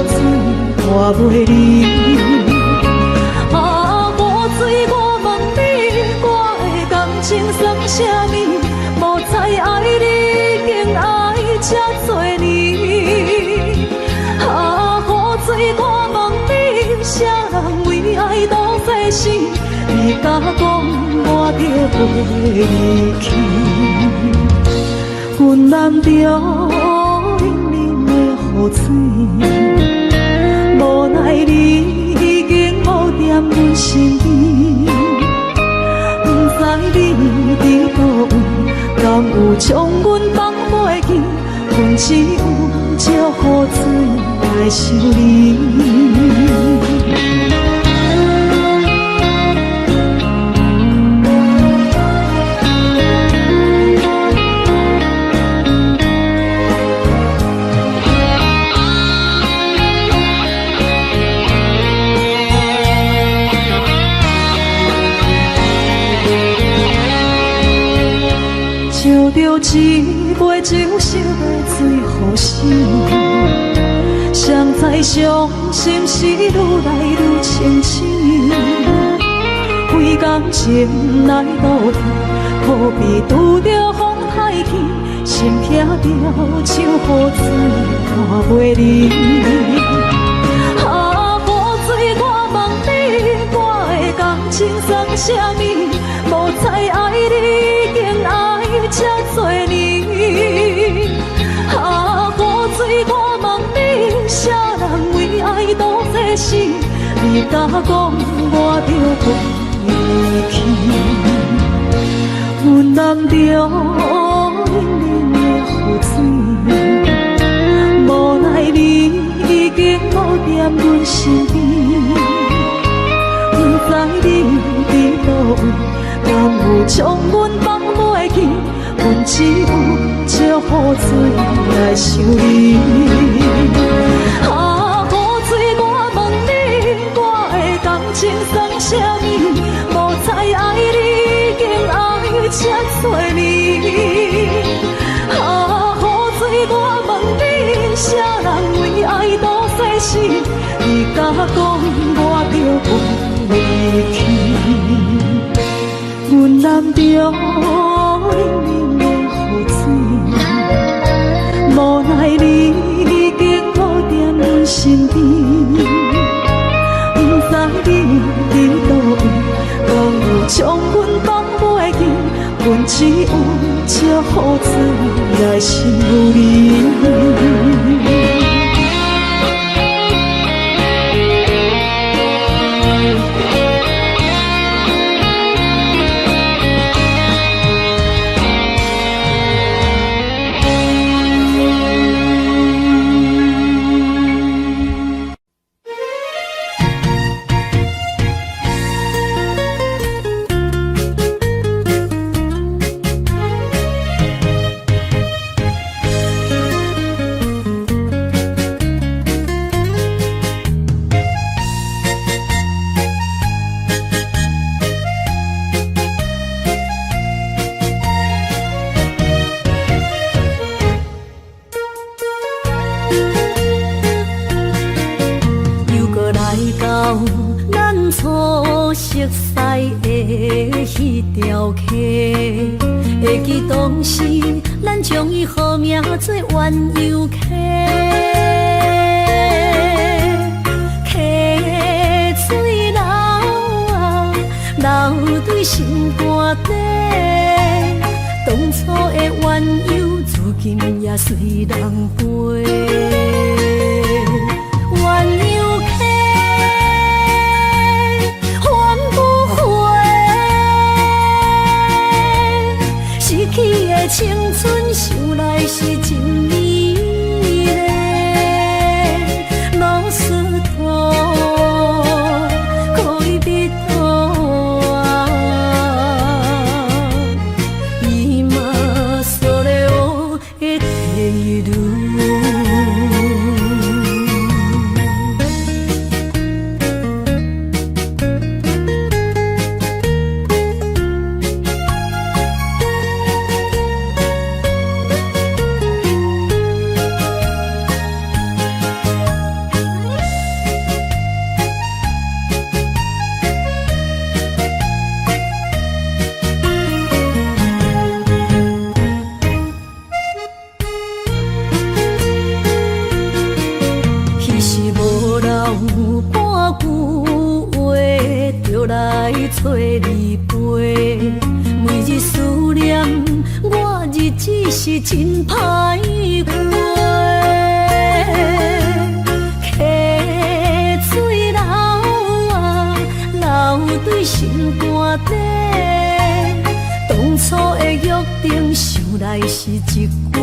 Speaker 10: 水拖袂离。啊，雨水，我问你，我的感情算啥物？无知爱你，竟爱这多年。啊，雨水，我问你，啥人为爱都费死？你甲讲我着袂离去，阮难着冷冷的雨水，无奈你已经无踮阮身边，不知你伫倒位，敢有将阮放袂记？阮只有借雨水来想你。照着一杯酒色要醉好死，谁知伤心事愈来愈清醒。为感情来倒去，何必拄着风太起？心痛着手雨水拖袂离。啊，雨水，我问你，我的感情算啥物？无知爱你，竟爱这多年。啊，雨水，我问你，啥人为爱都费死？你甲讲我着袂离去，阮难着冷冷的雨水，无奈你已经无踮阮身边，不知你伫倒位，敢有将阮放袂记？阮只有借雨水来想你。啊，雨水，我问你，我的感情算啥物？无知爱你，竟爱这多年。啊，雨水，我问你，啥人为爱都费死？你甲讲我着袂离去，阮难着冷冷的雨水，无奈你已经无踮阮身边，不知你伫倒位，敢有将阮放袂记？阮只有借雨水来想你。会记当时，咱将伊号名做鸳鸯溪，溪水流啊流对心肝底。当初的鸳鸯，如今也随人飞。鸳鸯溪。 去的青春想来是真美丽，老师徒句话，就来找你陪。每日思念，我日子是真歹过。溪水流啊，流对心肝底。当初的约定，想来是一句话。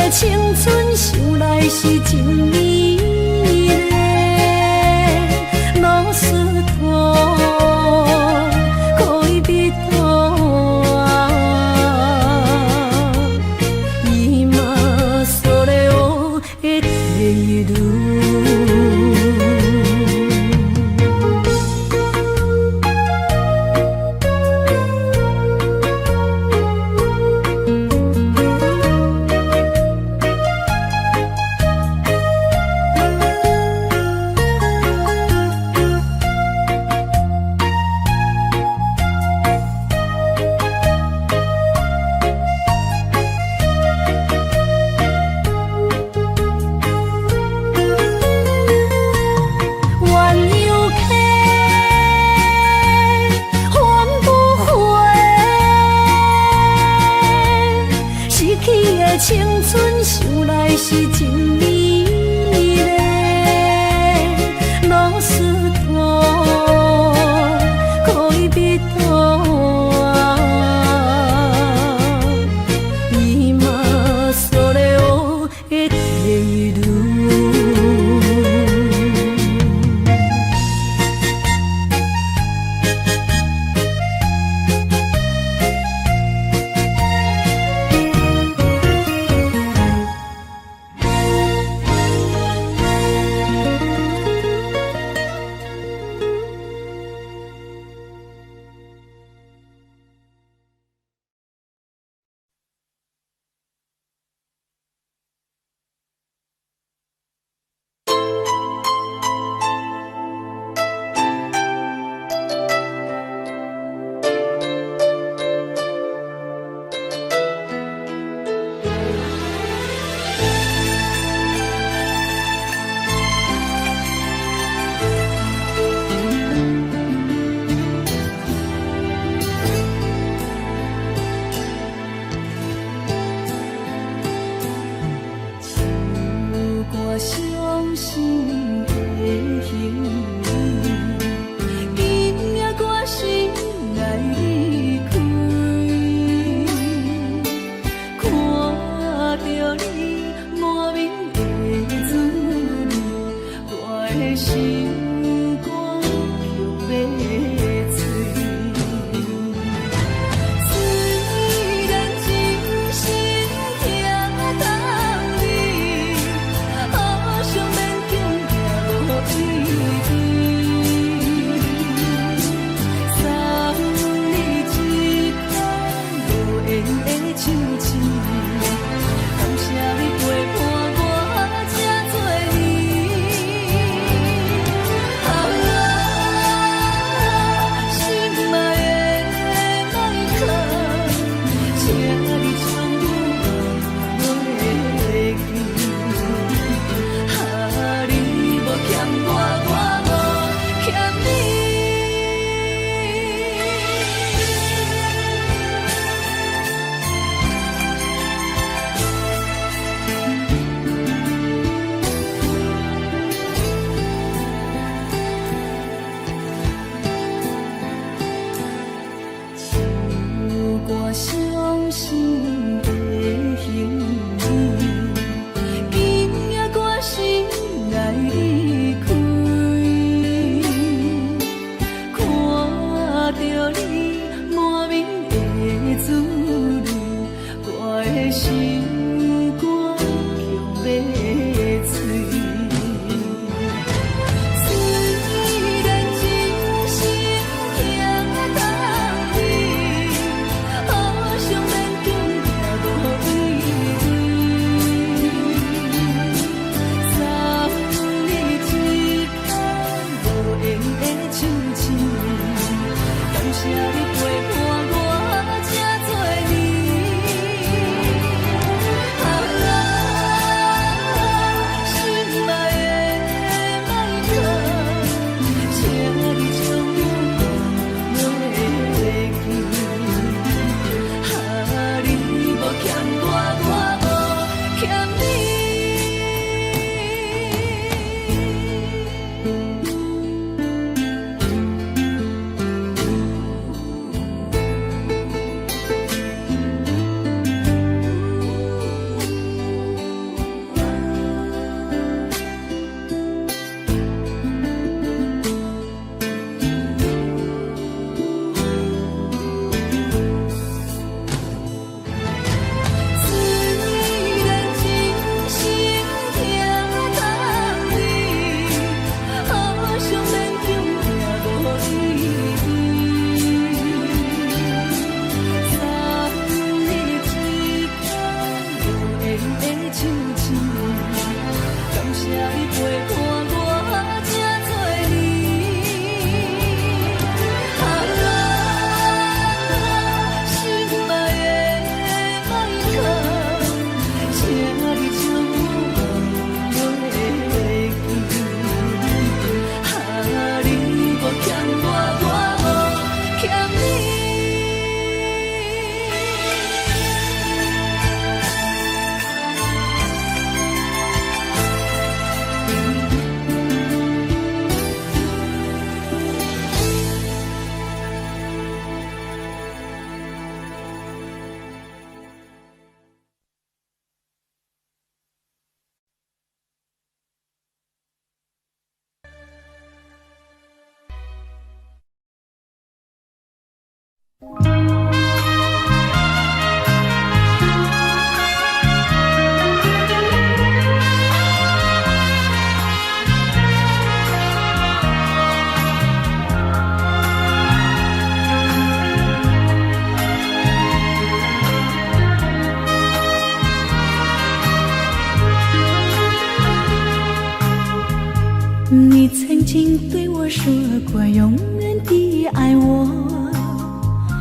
Speaker 10: 青春想来是真美丽，老师徒可以比拖啊，伊嘛所咧学的第一路。青春想来是真美丽，老师徒可以比拖啊，伊嘛所咧学的第一路。
Speaker 9: 的手指，感谢你。
Speaker 10: 你曾经对我说过永远的爱我，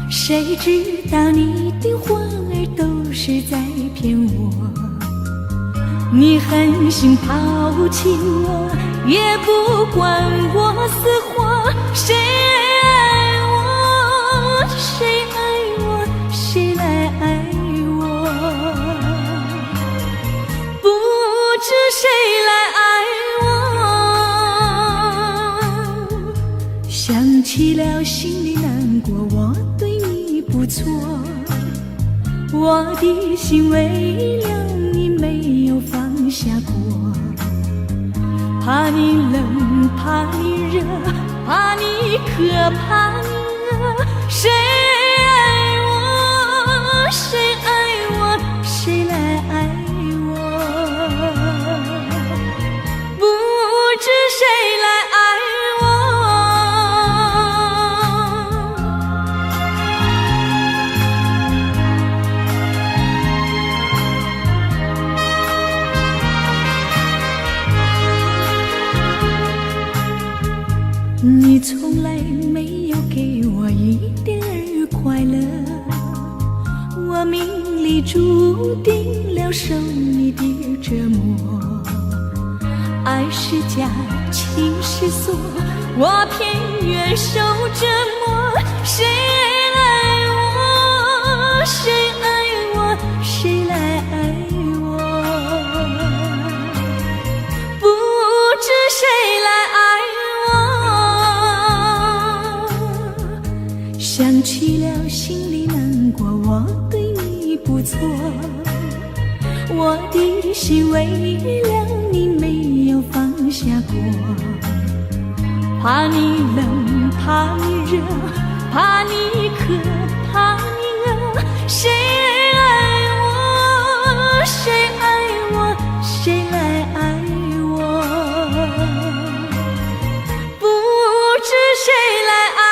Speaker 10: 谁知道你的话儿都是在骗我。你狠心抛弃我，也不管我死活。谁爱我，谁爱我，谁来爱我？不知谁来爱我。想起了心里难过，我对你不错，我的心为了你没有放下过。怕你冷，怕你热，怕你渴，怕你饿。谁爱我，谁爱我，谁来爱我？不知谁来爱你从来没有给我一点儿快乐，我命里注定了受你的折磨。爱是假，情是锁，我偏愿受折磨。谁爱我，谁爱我，谁来爱我？不知谁来爱我。想起了心里难过，我对你不错，我的心为了你没有放下过。怕你冷，怕你热，怕你渴，怕你饿。谁爱我，谁爱我，谁来爱我？不知谁来爱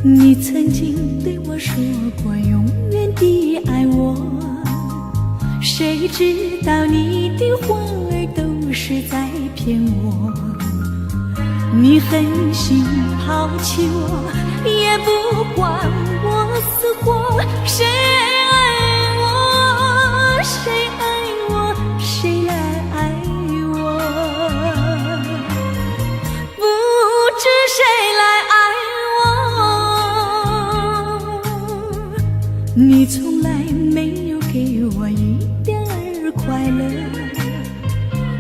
Speaker 10: 你曾经对我说过永远的爱我，谁知道你的话儿都是在骗我。你狠心抛弃我，也不管我死活。谁爱我，谁爱我，谁来爱我？不知谁来爱我。你从来没有给我一点儿快乐，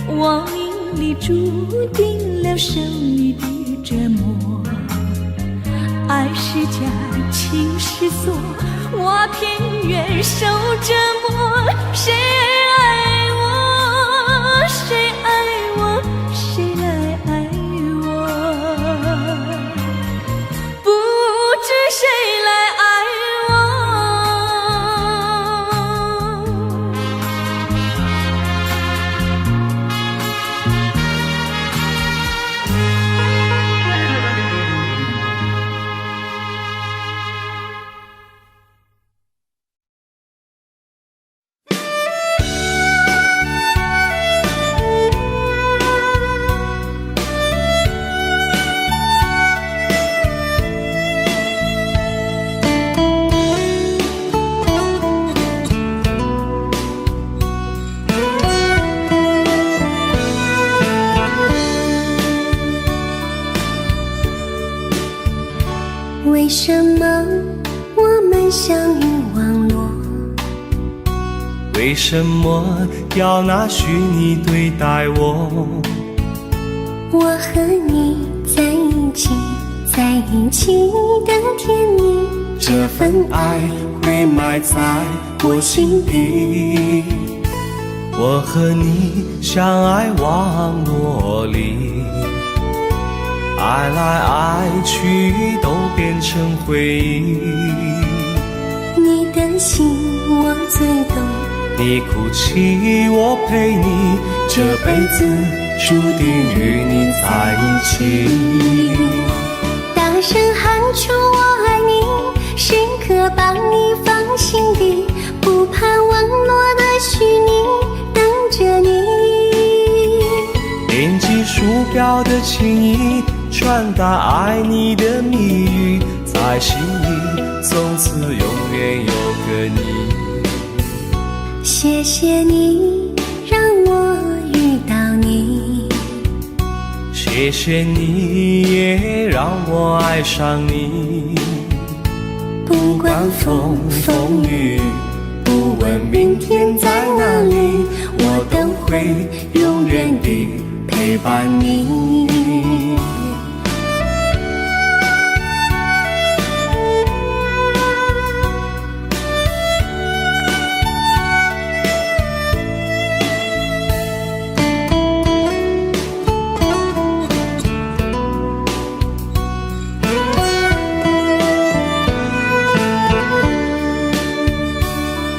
Speaker 10: 我命里注定了受你的折磨。爱是假，情是锁，我偏愿受折磨。谁爱我，谁爱我，谁来爱我？不知谁来爱
Speaker 11: 为什么我们相遇网络？
Speaker 4: 为什么要拿虚拟对待我？
Speaker 11: 我和你在一起的甜蜜，
Speaker 4: 这份爱会埋在我心底。我和你相爱网络里，爱来爱去都变成回忆。
Speaker 11: 你的心我最懂，
Speaker 4: 你哭泣我陪你，这辈子注定与你在一起。
Speaker 11: 大声喊出我爱你，时刻把你放心底，不怕网络的虚拟，等着你。
Speaker 4: 点击鼠标的情意，传达爱你的蜜语，在心里从此永远有个你。
Speaker 11: 谢谢你让我遇到你，
Speaker 4: 谢谢你也让我爱上你。不管风风雨，不问明天在哪里，我都会永远地陪伴你。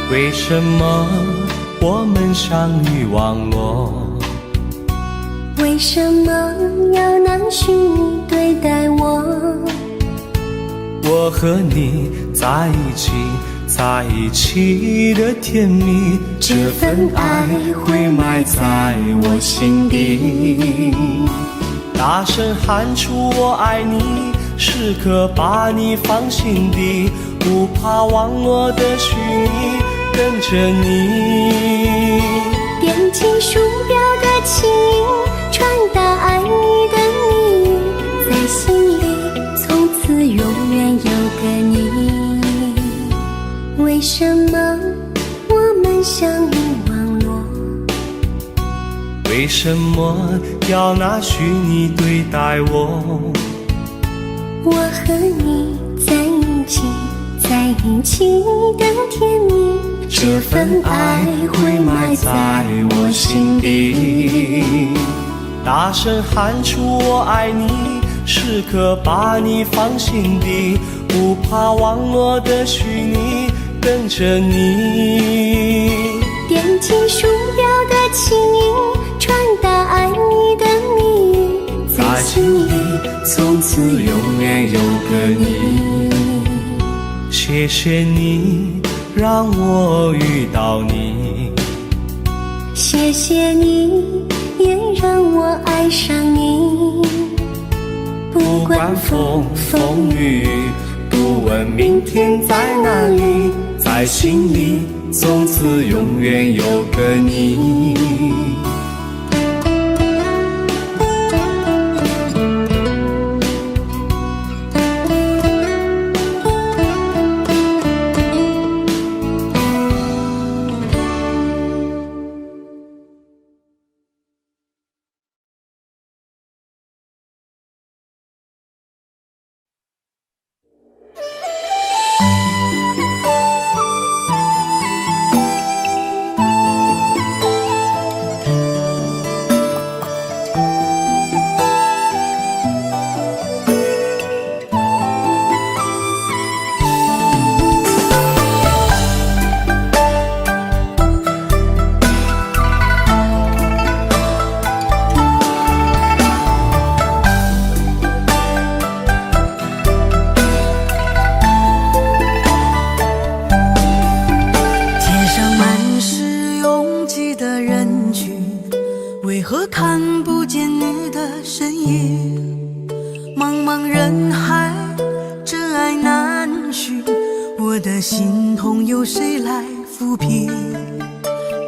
Speaker 4: 为什么我们相遇网络？
Speaker 11: 为什么要拿虚拟对待我？
Speaker 4: 我和你在一起，在一起的甜蜜，这份爱会埋在我心底。大声喊出我爱你，时刻把你放心底，不怕网络的虚拟，跟着你。
Speaker 11: 点击鼠标的情音，传达爱你的蜜语，在心里从此永远有个你。为什么我们相遇网络？
Speaker 4: 为什么要拿虚拟对待我？
Speaker 11: 我和你在一起，在一起的甜蜜，
Speaker 4: 这份爱会埋在我心底。大声喊出我爱你，时刻把你放心底，不怕网络的虚拟，跟着你。
Speaker 11: 点击鼠标的情音，传达爱你的蜜语，
Speaker 4: 在心里从此永远有个你。谢谢你让我遇到你，
Speaker 11: 谢谢你也让我爱上你。
Speaker 4: 不管风风雨，不问明天在哪里，在心里从此永远有个你。
Speaker 12: 为何看不见你的身影？茫茫人海，真爱难寻，我的心痛由谁来抚平？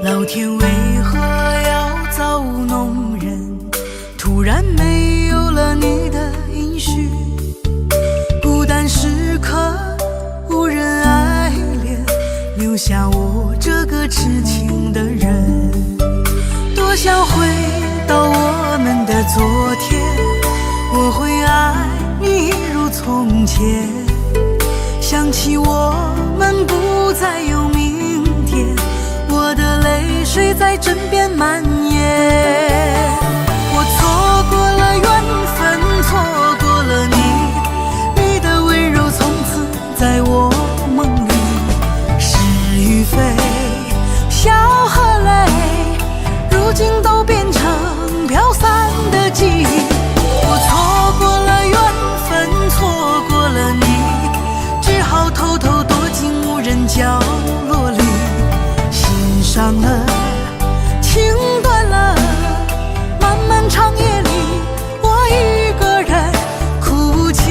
Speaker 12: 老天为何要造物弄人？突然没有了你的音讯，孤单时刻无人爱怜，留下我这个痴情的人。多想回到我们的昨天，我会爱你如从前。想起我枕边蔓延。我错过了缘分，错过了你，你的温柔从此在我梦里。是与非，笑和泪，如今都变成飘散的记忆。我错过了缘分，错过了你，只好偷偷躲进无人角落里。心伤了，情断了，漫漫长夜里，我一个人哭泣。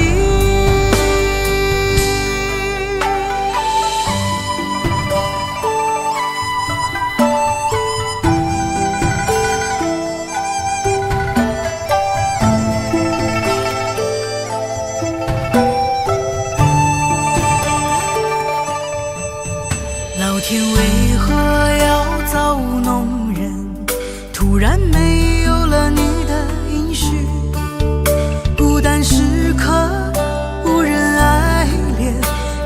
Speaker 12: 老天为何要造物弄人？突然没有了你的允许，孤单时刻无人爱怜，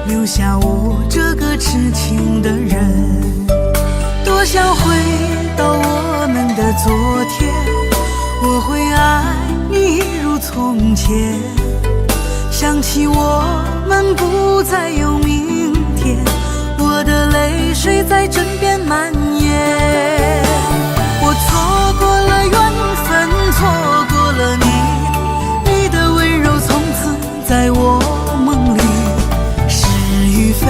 Speaker 12: 留下我这个痴情的人。多想回到我们的昨天，我会爱你一如从前。想起我们不再有明天，我的泪水在枕边蔓延。我错过了缘分，错过了你，你的温柔从此在我梦里。是与非，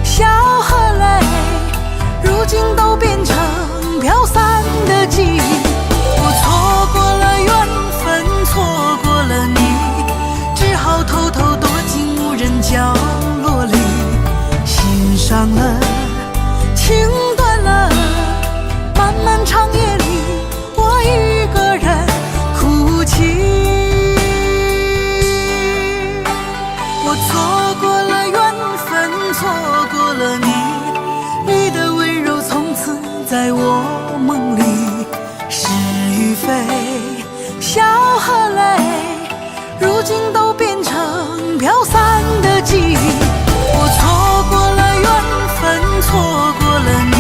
Speaker 12: 笑和泪，如今都变成飘散的记忆。我错过了缘分，错过了你，只好偷偷躲进无人角落里。心伤了，情断了，漫漫长夜里，我一个人哭泣。我错过了缘分，错过了你，你的温柔从此在我梦里。是与非，笑和泪，如今都变成飘散的记忆。我错过了缘分，错过了你，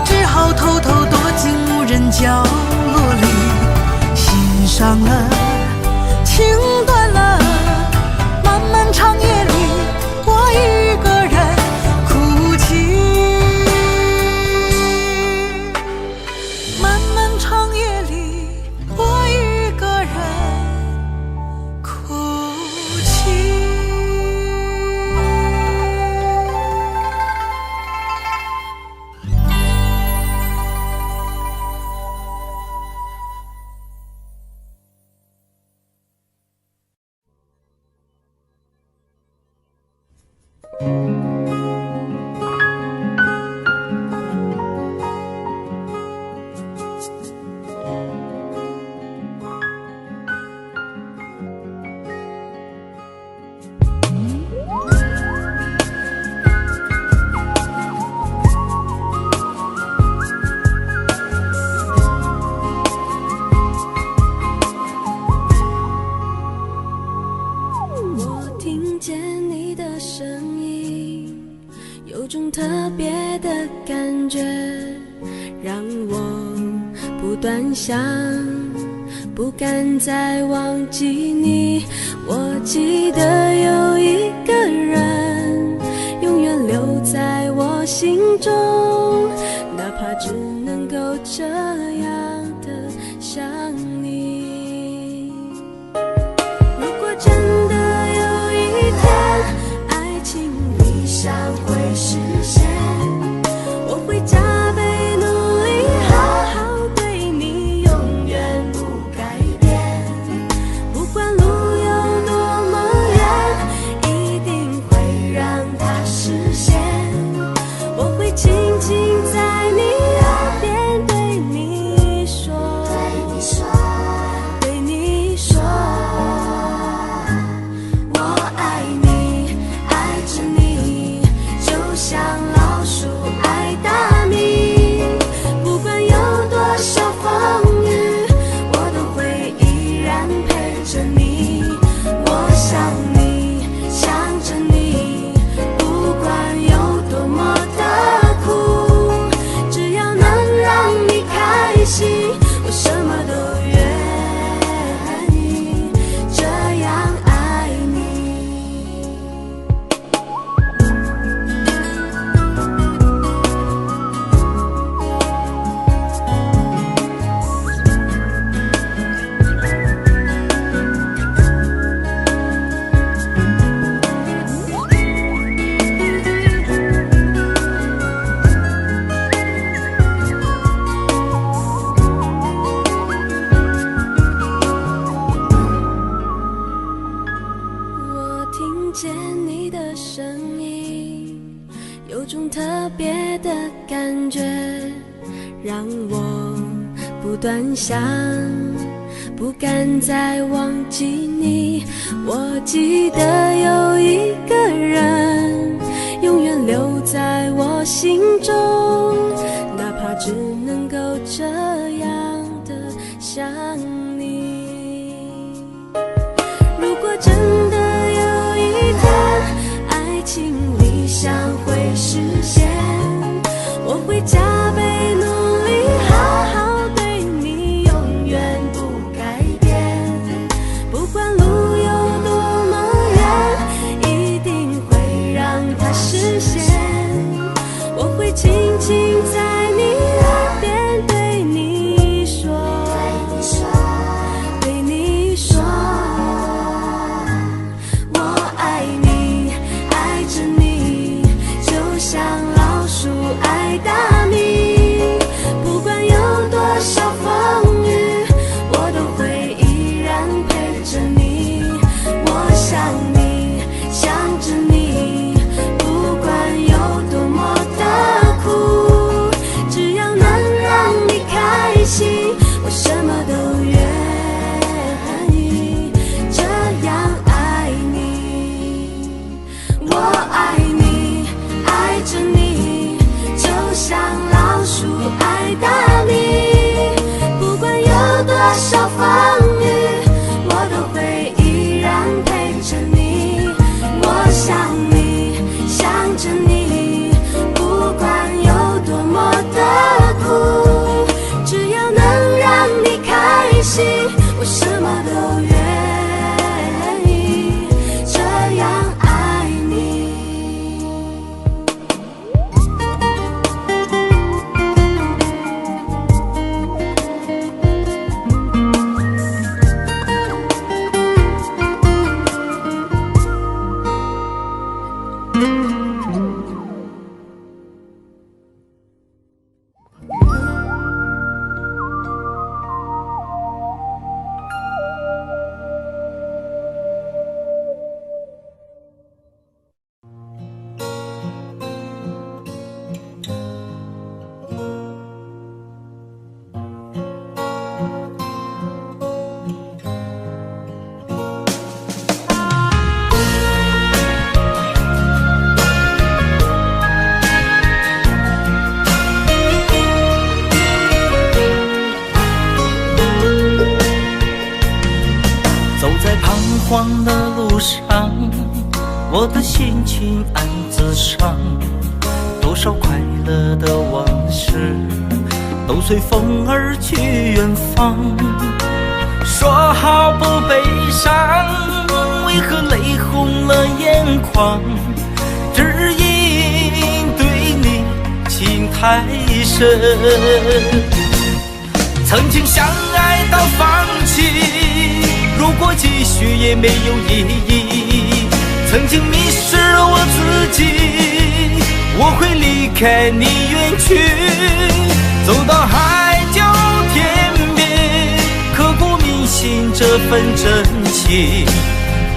Speaker 12: 只好偷偷躲进无人角落里。心伤了，情断了，漫漫长夜里，我一个人哭泣。漫漫长夜里，我一个人哭泣。
Speaker 9: 我听见你的声音，有种特别的感觉，让我不断想，不敢再忘记你。我记得有一个人，永远留在我心中，哪怕只能够这样的想你。如果真的有一天，爱情理想会实现，我会加倍努力，好好对你，永远不改变。不管路有多么远，一定会让它实现。我会轻轻在你耳边对你
Speaker 11: 的声音，有种特别的感觉，让我不断想，不敢再忘记你。我记得有一个人永远留在我心中，哪怕只能够这样的想你。如果真的有一天爱情理想会实现，我会加倍努力好好对你，永远不改变。不管路有多么远，一定会让它实现。我会轻轻在你耳边对你说，对你说，我爱你，爱着你，就像老鼠爱大米。不管有多少风雨，我都会依然陪着你。我想你，想着你，不管有多么的苦，只要能让你开心，我什么都愿意这样爱你。我爱你，爱着你，就像老鼠爱大米。不管有多少风雨，我都会依然陪着你。我想你，想着你，不管有多么的苦，只要能让你开心，我什么都愿意这样爱你。
Speaker 4: 走在彷徨的路上，我的心情暗自伤。多少快乐的往事都随风而去远方。说好不悲伤，为何泪红了眼眶？只因对你情太深，曾经相爱到放弃，如果继续也没有意义。曾经迷失了我自己，我会离开你远去，走到海角天边，刻骨铭心这份真情，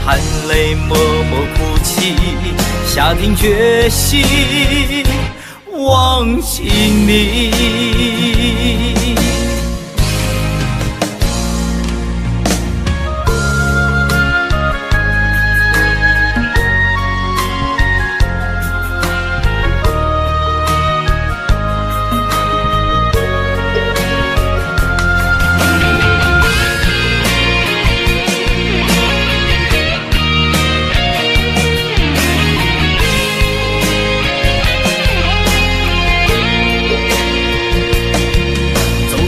Speaker 4: 含泪默默哭泣，下定决心忘记你。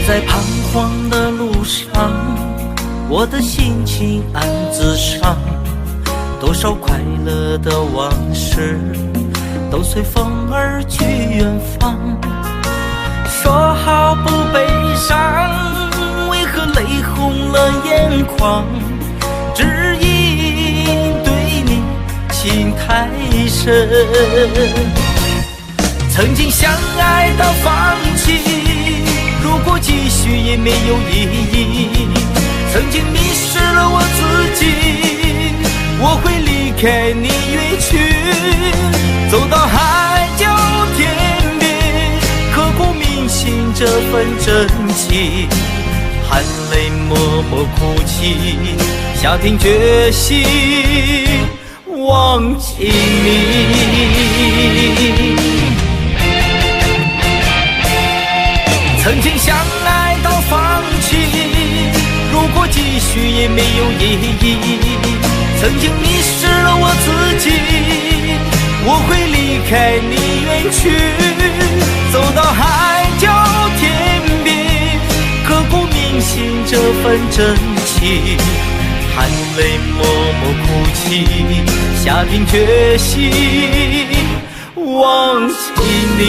Speaker 4: 在彷徨的路上，我的心情暗自伤。多少快乐的往事都随风而去远方。说好不悲伤，为何泪红了眼眶？只因对你情太深，曾经相爱到放弃，如果继续也没有意义。曾经迷失了我自己，我会离开你远去，份真情，含泪默默哭泣，下定决心忘记你。曾经相爱到放弃，如果继续也没有意义。曾经迷失了我自己，我会离开你远去，走到海角天边，刻骨铭心这份真情，含泪默默哭泣，下定决心忘记你。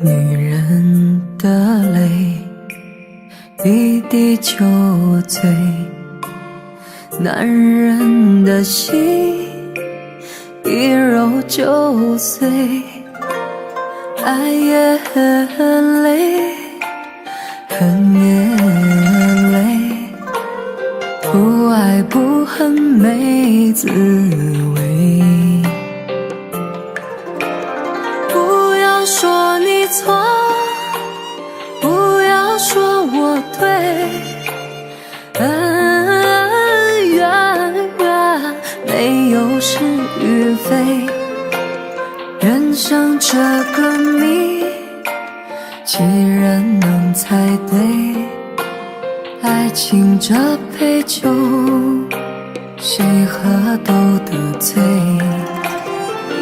Speaker 3: 女人的泪一滴就醉，男人的心一揉就碎。爱也很累，恨也累，不爱不恨没滋味。不要说你错，不要说我对，恩怨没有是与非。人生这个谜，几人能猜对？爱情这杯酒，谁喝都得醉。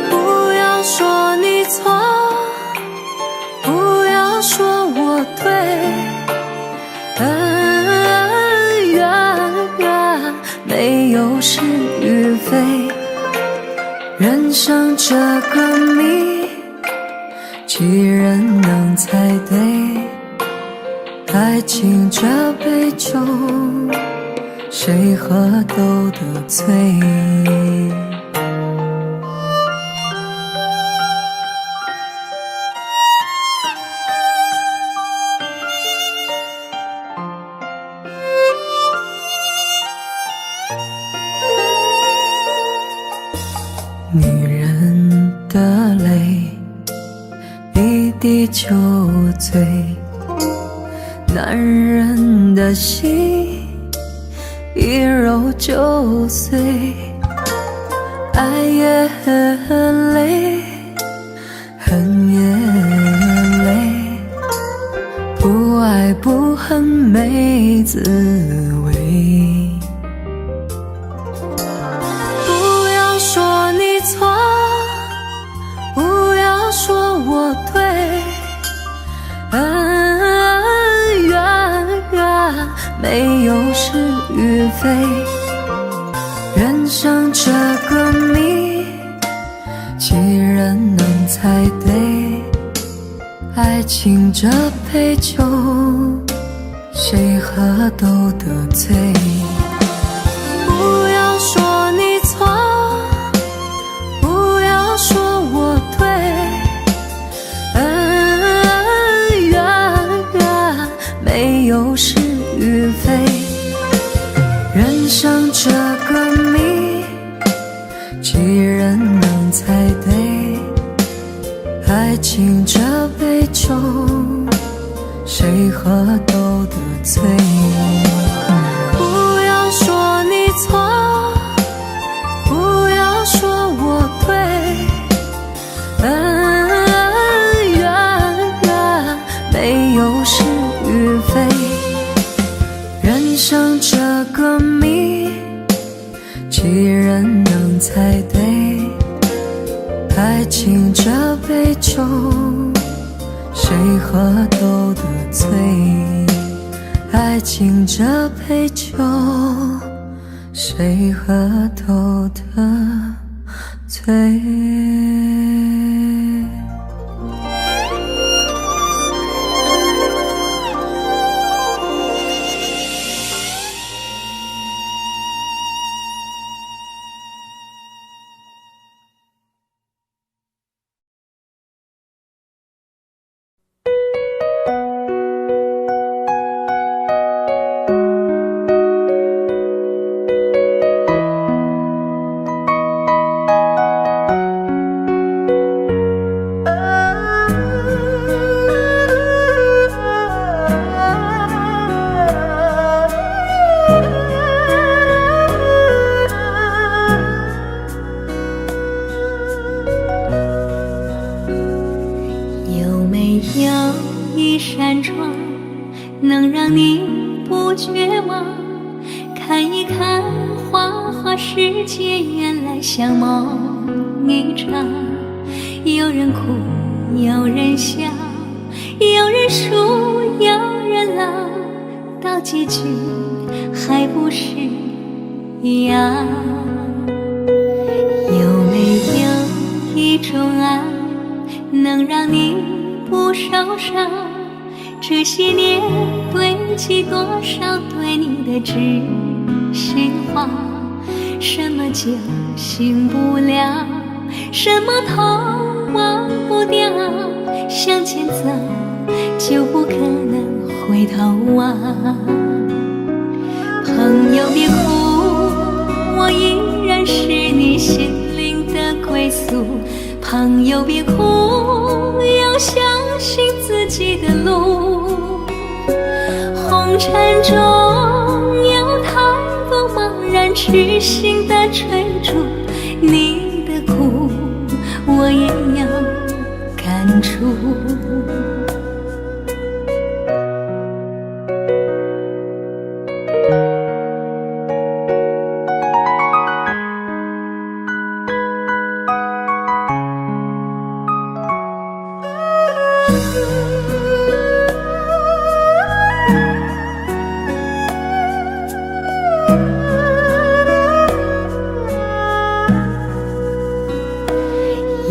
Speaker 3: 不要说你错，不要说我对，恩怨没有是与非。人生这个谜，几人能猜对？爱情这杯酒，谁喝都得醉。女人的泪一滴就醉，男人的心一揉就碎。爱也很累，恨也累，不爱不恨没滋味。不要说你错，不要说我对，恩怨没有是与非。人生这个谜，几人能猜对？爱情这杯酒，谁喝都得醉。不要说你错，不要说我对，恩怨没有是与非。人生这个谜，几人能猜对？爱情这杯酒，谁喝都得醉。不要说你错，不要说我对，恩怨没有是与非。人生这个谜，几人能猜对？爱情这杯酒，谁喝都得醉。爱情这杯酒，谁喝都得醉。
Speaker 10: 有没有一扇窗，能让你不绝望？看一看花花世界，原来像梦一场。有人哭，有人笑，有人输，有人老，到结局还不是一样。有没有一种爱，能让你
Speaker 11: 不少伤。这些年堆积多少对你的知心话，什么叫醒不了，什么痛忘不掉，向前走就不可能回头望。朋友别哭，我依然是你心灵的归宿。朋友别哭，要相信自己的路。红尘中有太多茫然痴心的追逐，你的苦我也要感触。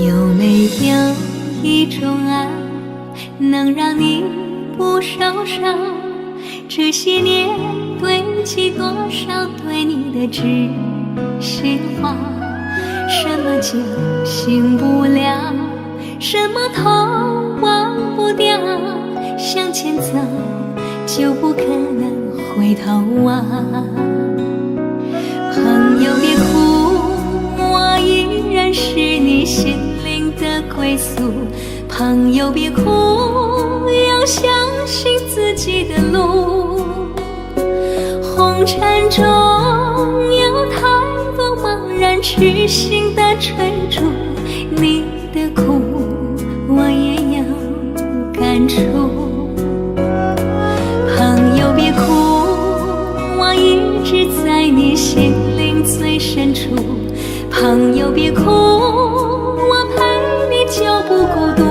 Speaker 11: 有没有一种爱能让你不受伤？这些年堆积多少对你的知心话，什么叫醒不了，什么痛忘不掉，向前走就不可能回头望。朋友别哭，我依然是你心灵的归宿。朋友别哭，要相信自己的路。红尘中有太多茫然痴心的追逐，你的苦我也要感触。朋友别哭，我一直在你心灵最深处。朋友别哭，我陪你就不孤独。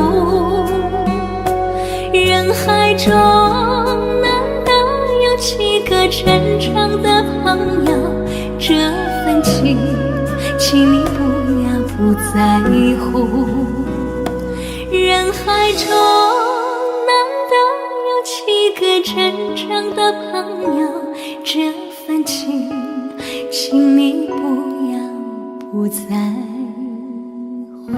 Speaker 11: 人海中难得有几个真正的朋友，这份情请你不要不在乎。人海中难得有几个真正的朋友，这份情请你不要不在乎。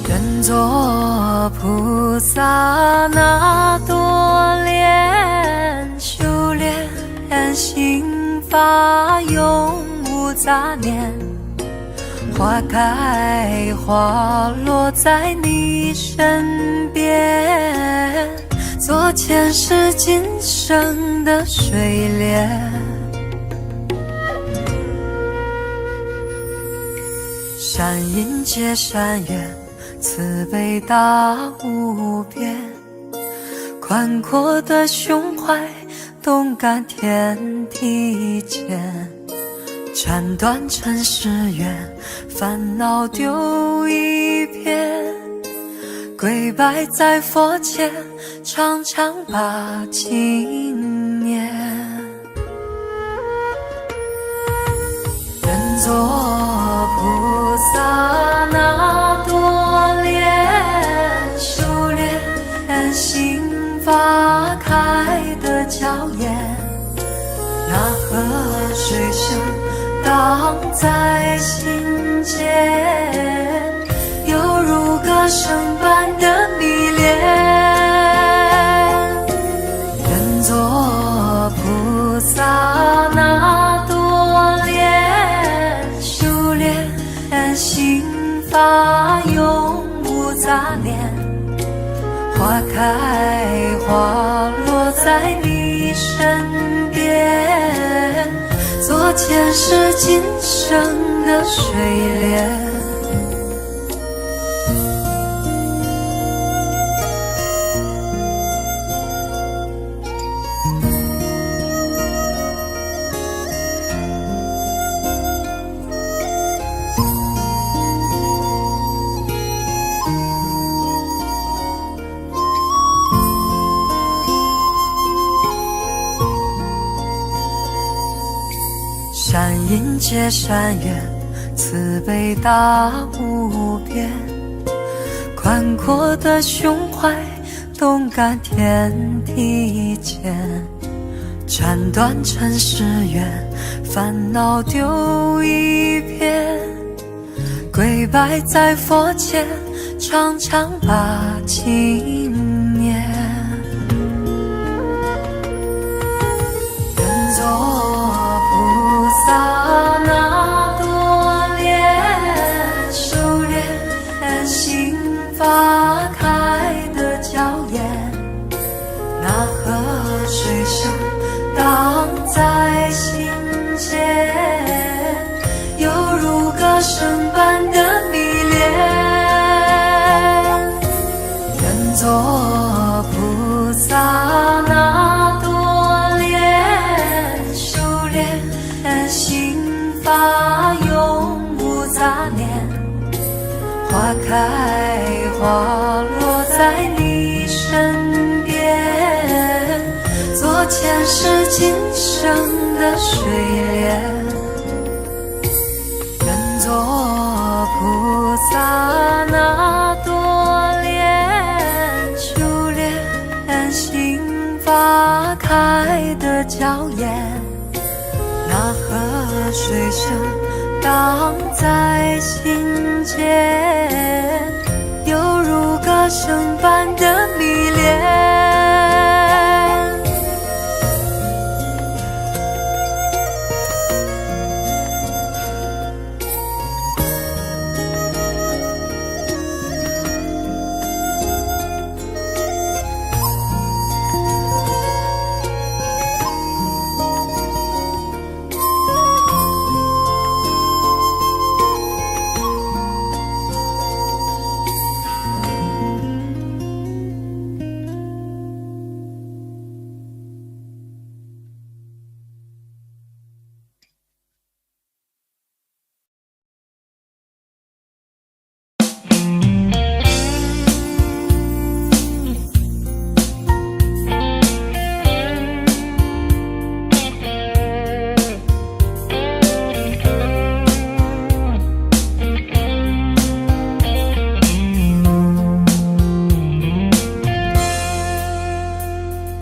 Speaker 12: 愿做菩萨那多莲，修炼心法永无杂念。花开花落在你身边，做前世今生的水莲。善因结善缘，慈悲大无边，宽阔的胸怀，动感天地间。斩断尘世缘，烦恼丢一片，跪拜在佛前，常常把经念。愿做菩萨那多莲，修炼心法开得娇艳。那河水声荡在心间，犹如歌声般的迷恋。愿做菩萨那多莲，修炼心法永无杂念。花开花落在你身边，做前世今生的水莲。山阴接山岳，慈悲大无边，宽阔的胸怀，动感天地间。斩断尘世缘，烦恼丢一边，跪拜在佛前，常常把经念。愿做菩萨那多莲，修炼心法开的娇艳，那河水声荡在心间，犹如歌声般的迷恋。愿做菩萨那多莲，修炼心法永无杂念，花开花落在你身边，做前世今生的水莲。愿做菩萨那多莲，修炼心法开的娇艳，那河水声荡在心间，犹如歌声般的迷恋。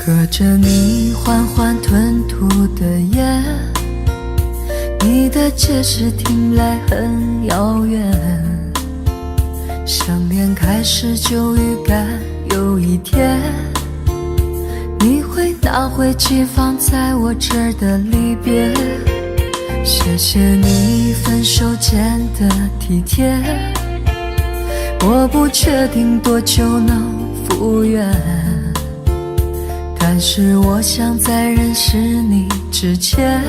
Speaker 12: 隔着你缓缓吞吐的烟，你的解释听来很遥远，想念开始就预感有一天你会拿回寄放在我这儿的离别。谢谢你分手前的体贴，我不确定多久能复原，但是我想在认识你之前，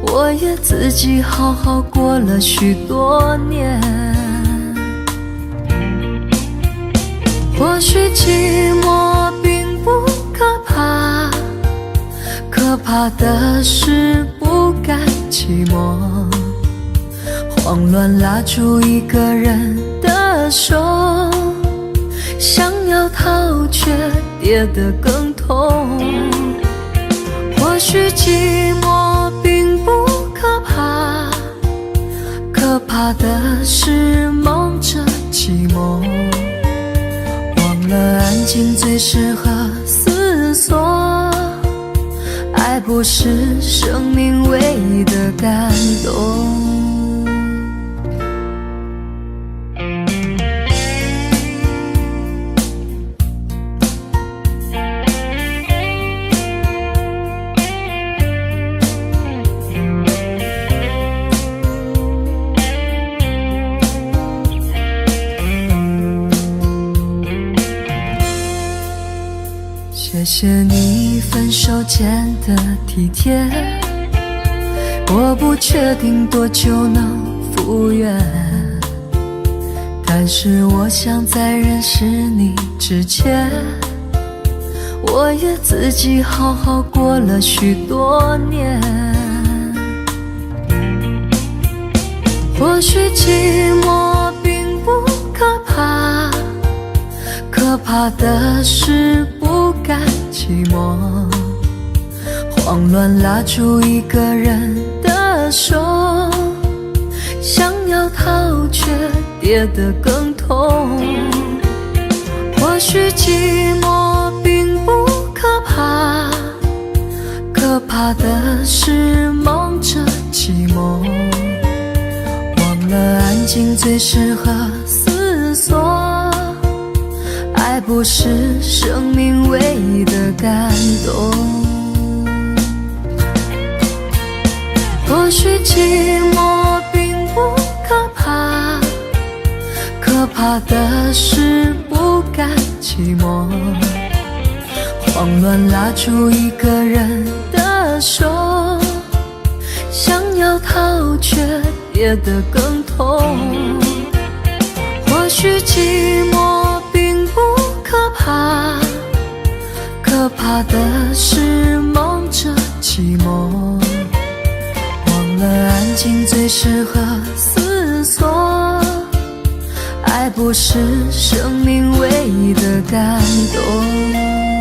Speaker 12: 我也自己好好过了许多年。或许寂寞并不可怕，可怕的是不甘寂寞，慌乱拉住一个人的手，想要逃却跌得更痛。或许寂寞并不可怕，可怕的是忙着寂寞，忘了安静最适合思索，爱不是生命唯一的感动。谢谢你分手前的体贴，我不确定多久能复原，但是我想在认识你之前，我也自己好好过了许多年。或许寂寞并不可怕，可怕的是不甘寂寞，慌乱拉住一个人的手，想要逃却跌得更痛。或许寂寞并不可怕，可怕的是忙着寂寞，忘了安静最适合思索。爱不是生命唯一的感动。或许寂寞并不可怕，可怕的是不甘寂寞，慌乱拉住一个人的手，想要逃却跌得更痛。或许寂寞并不可怕，可怕的是忙着寂寞，忘了安静最适合思索。爱不是生命唯一的感动。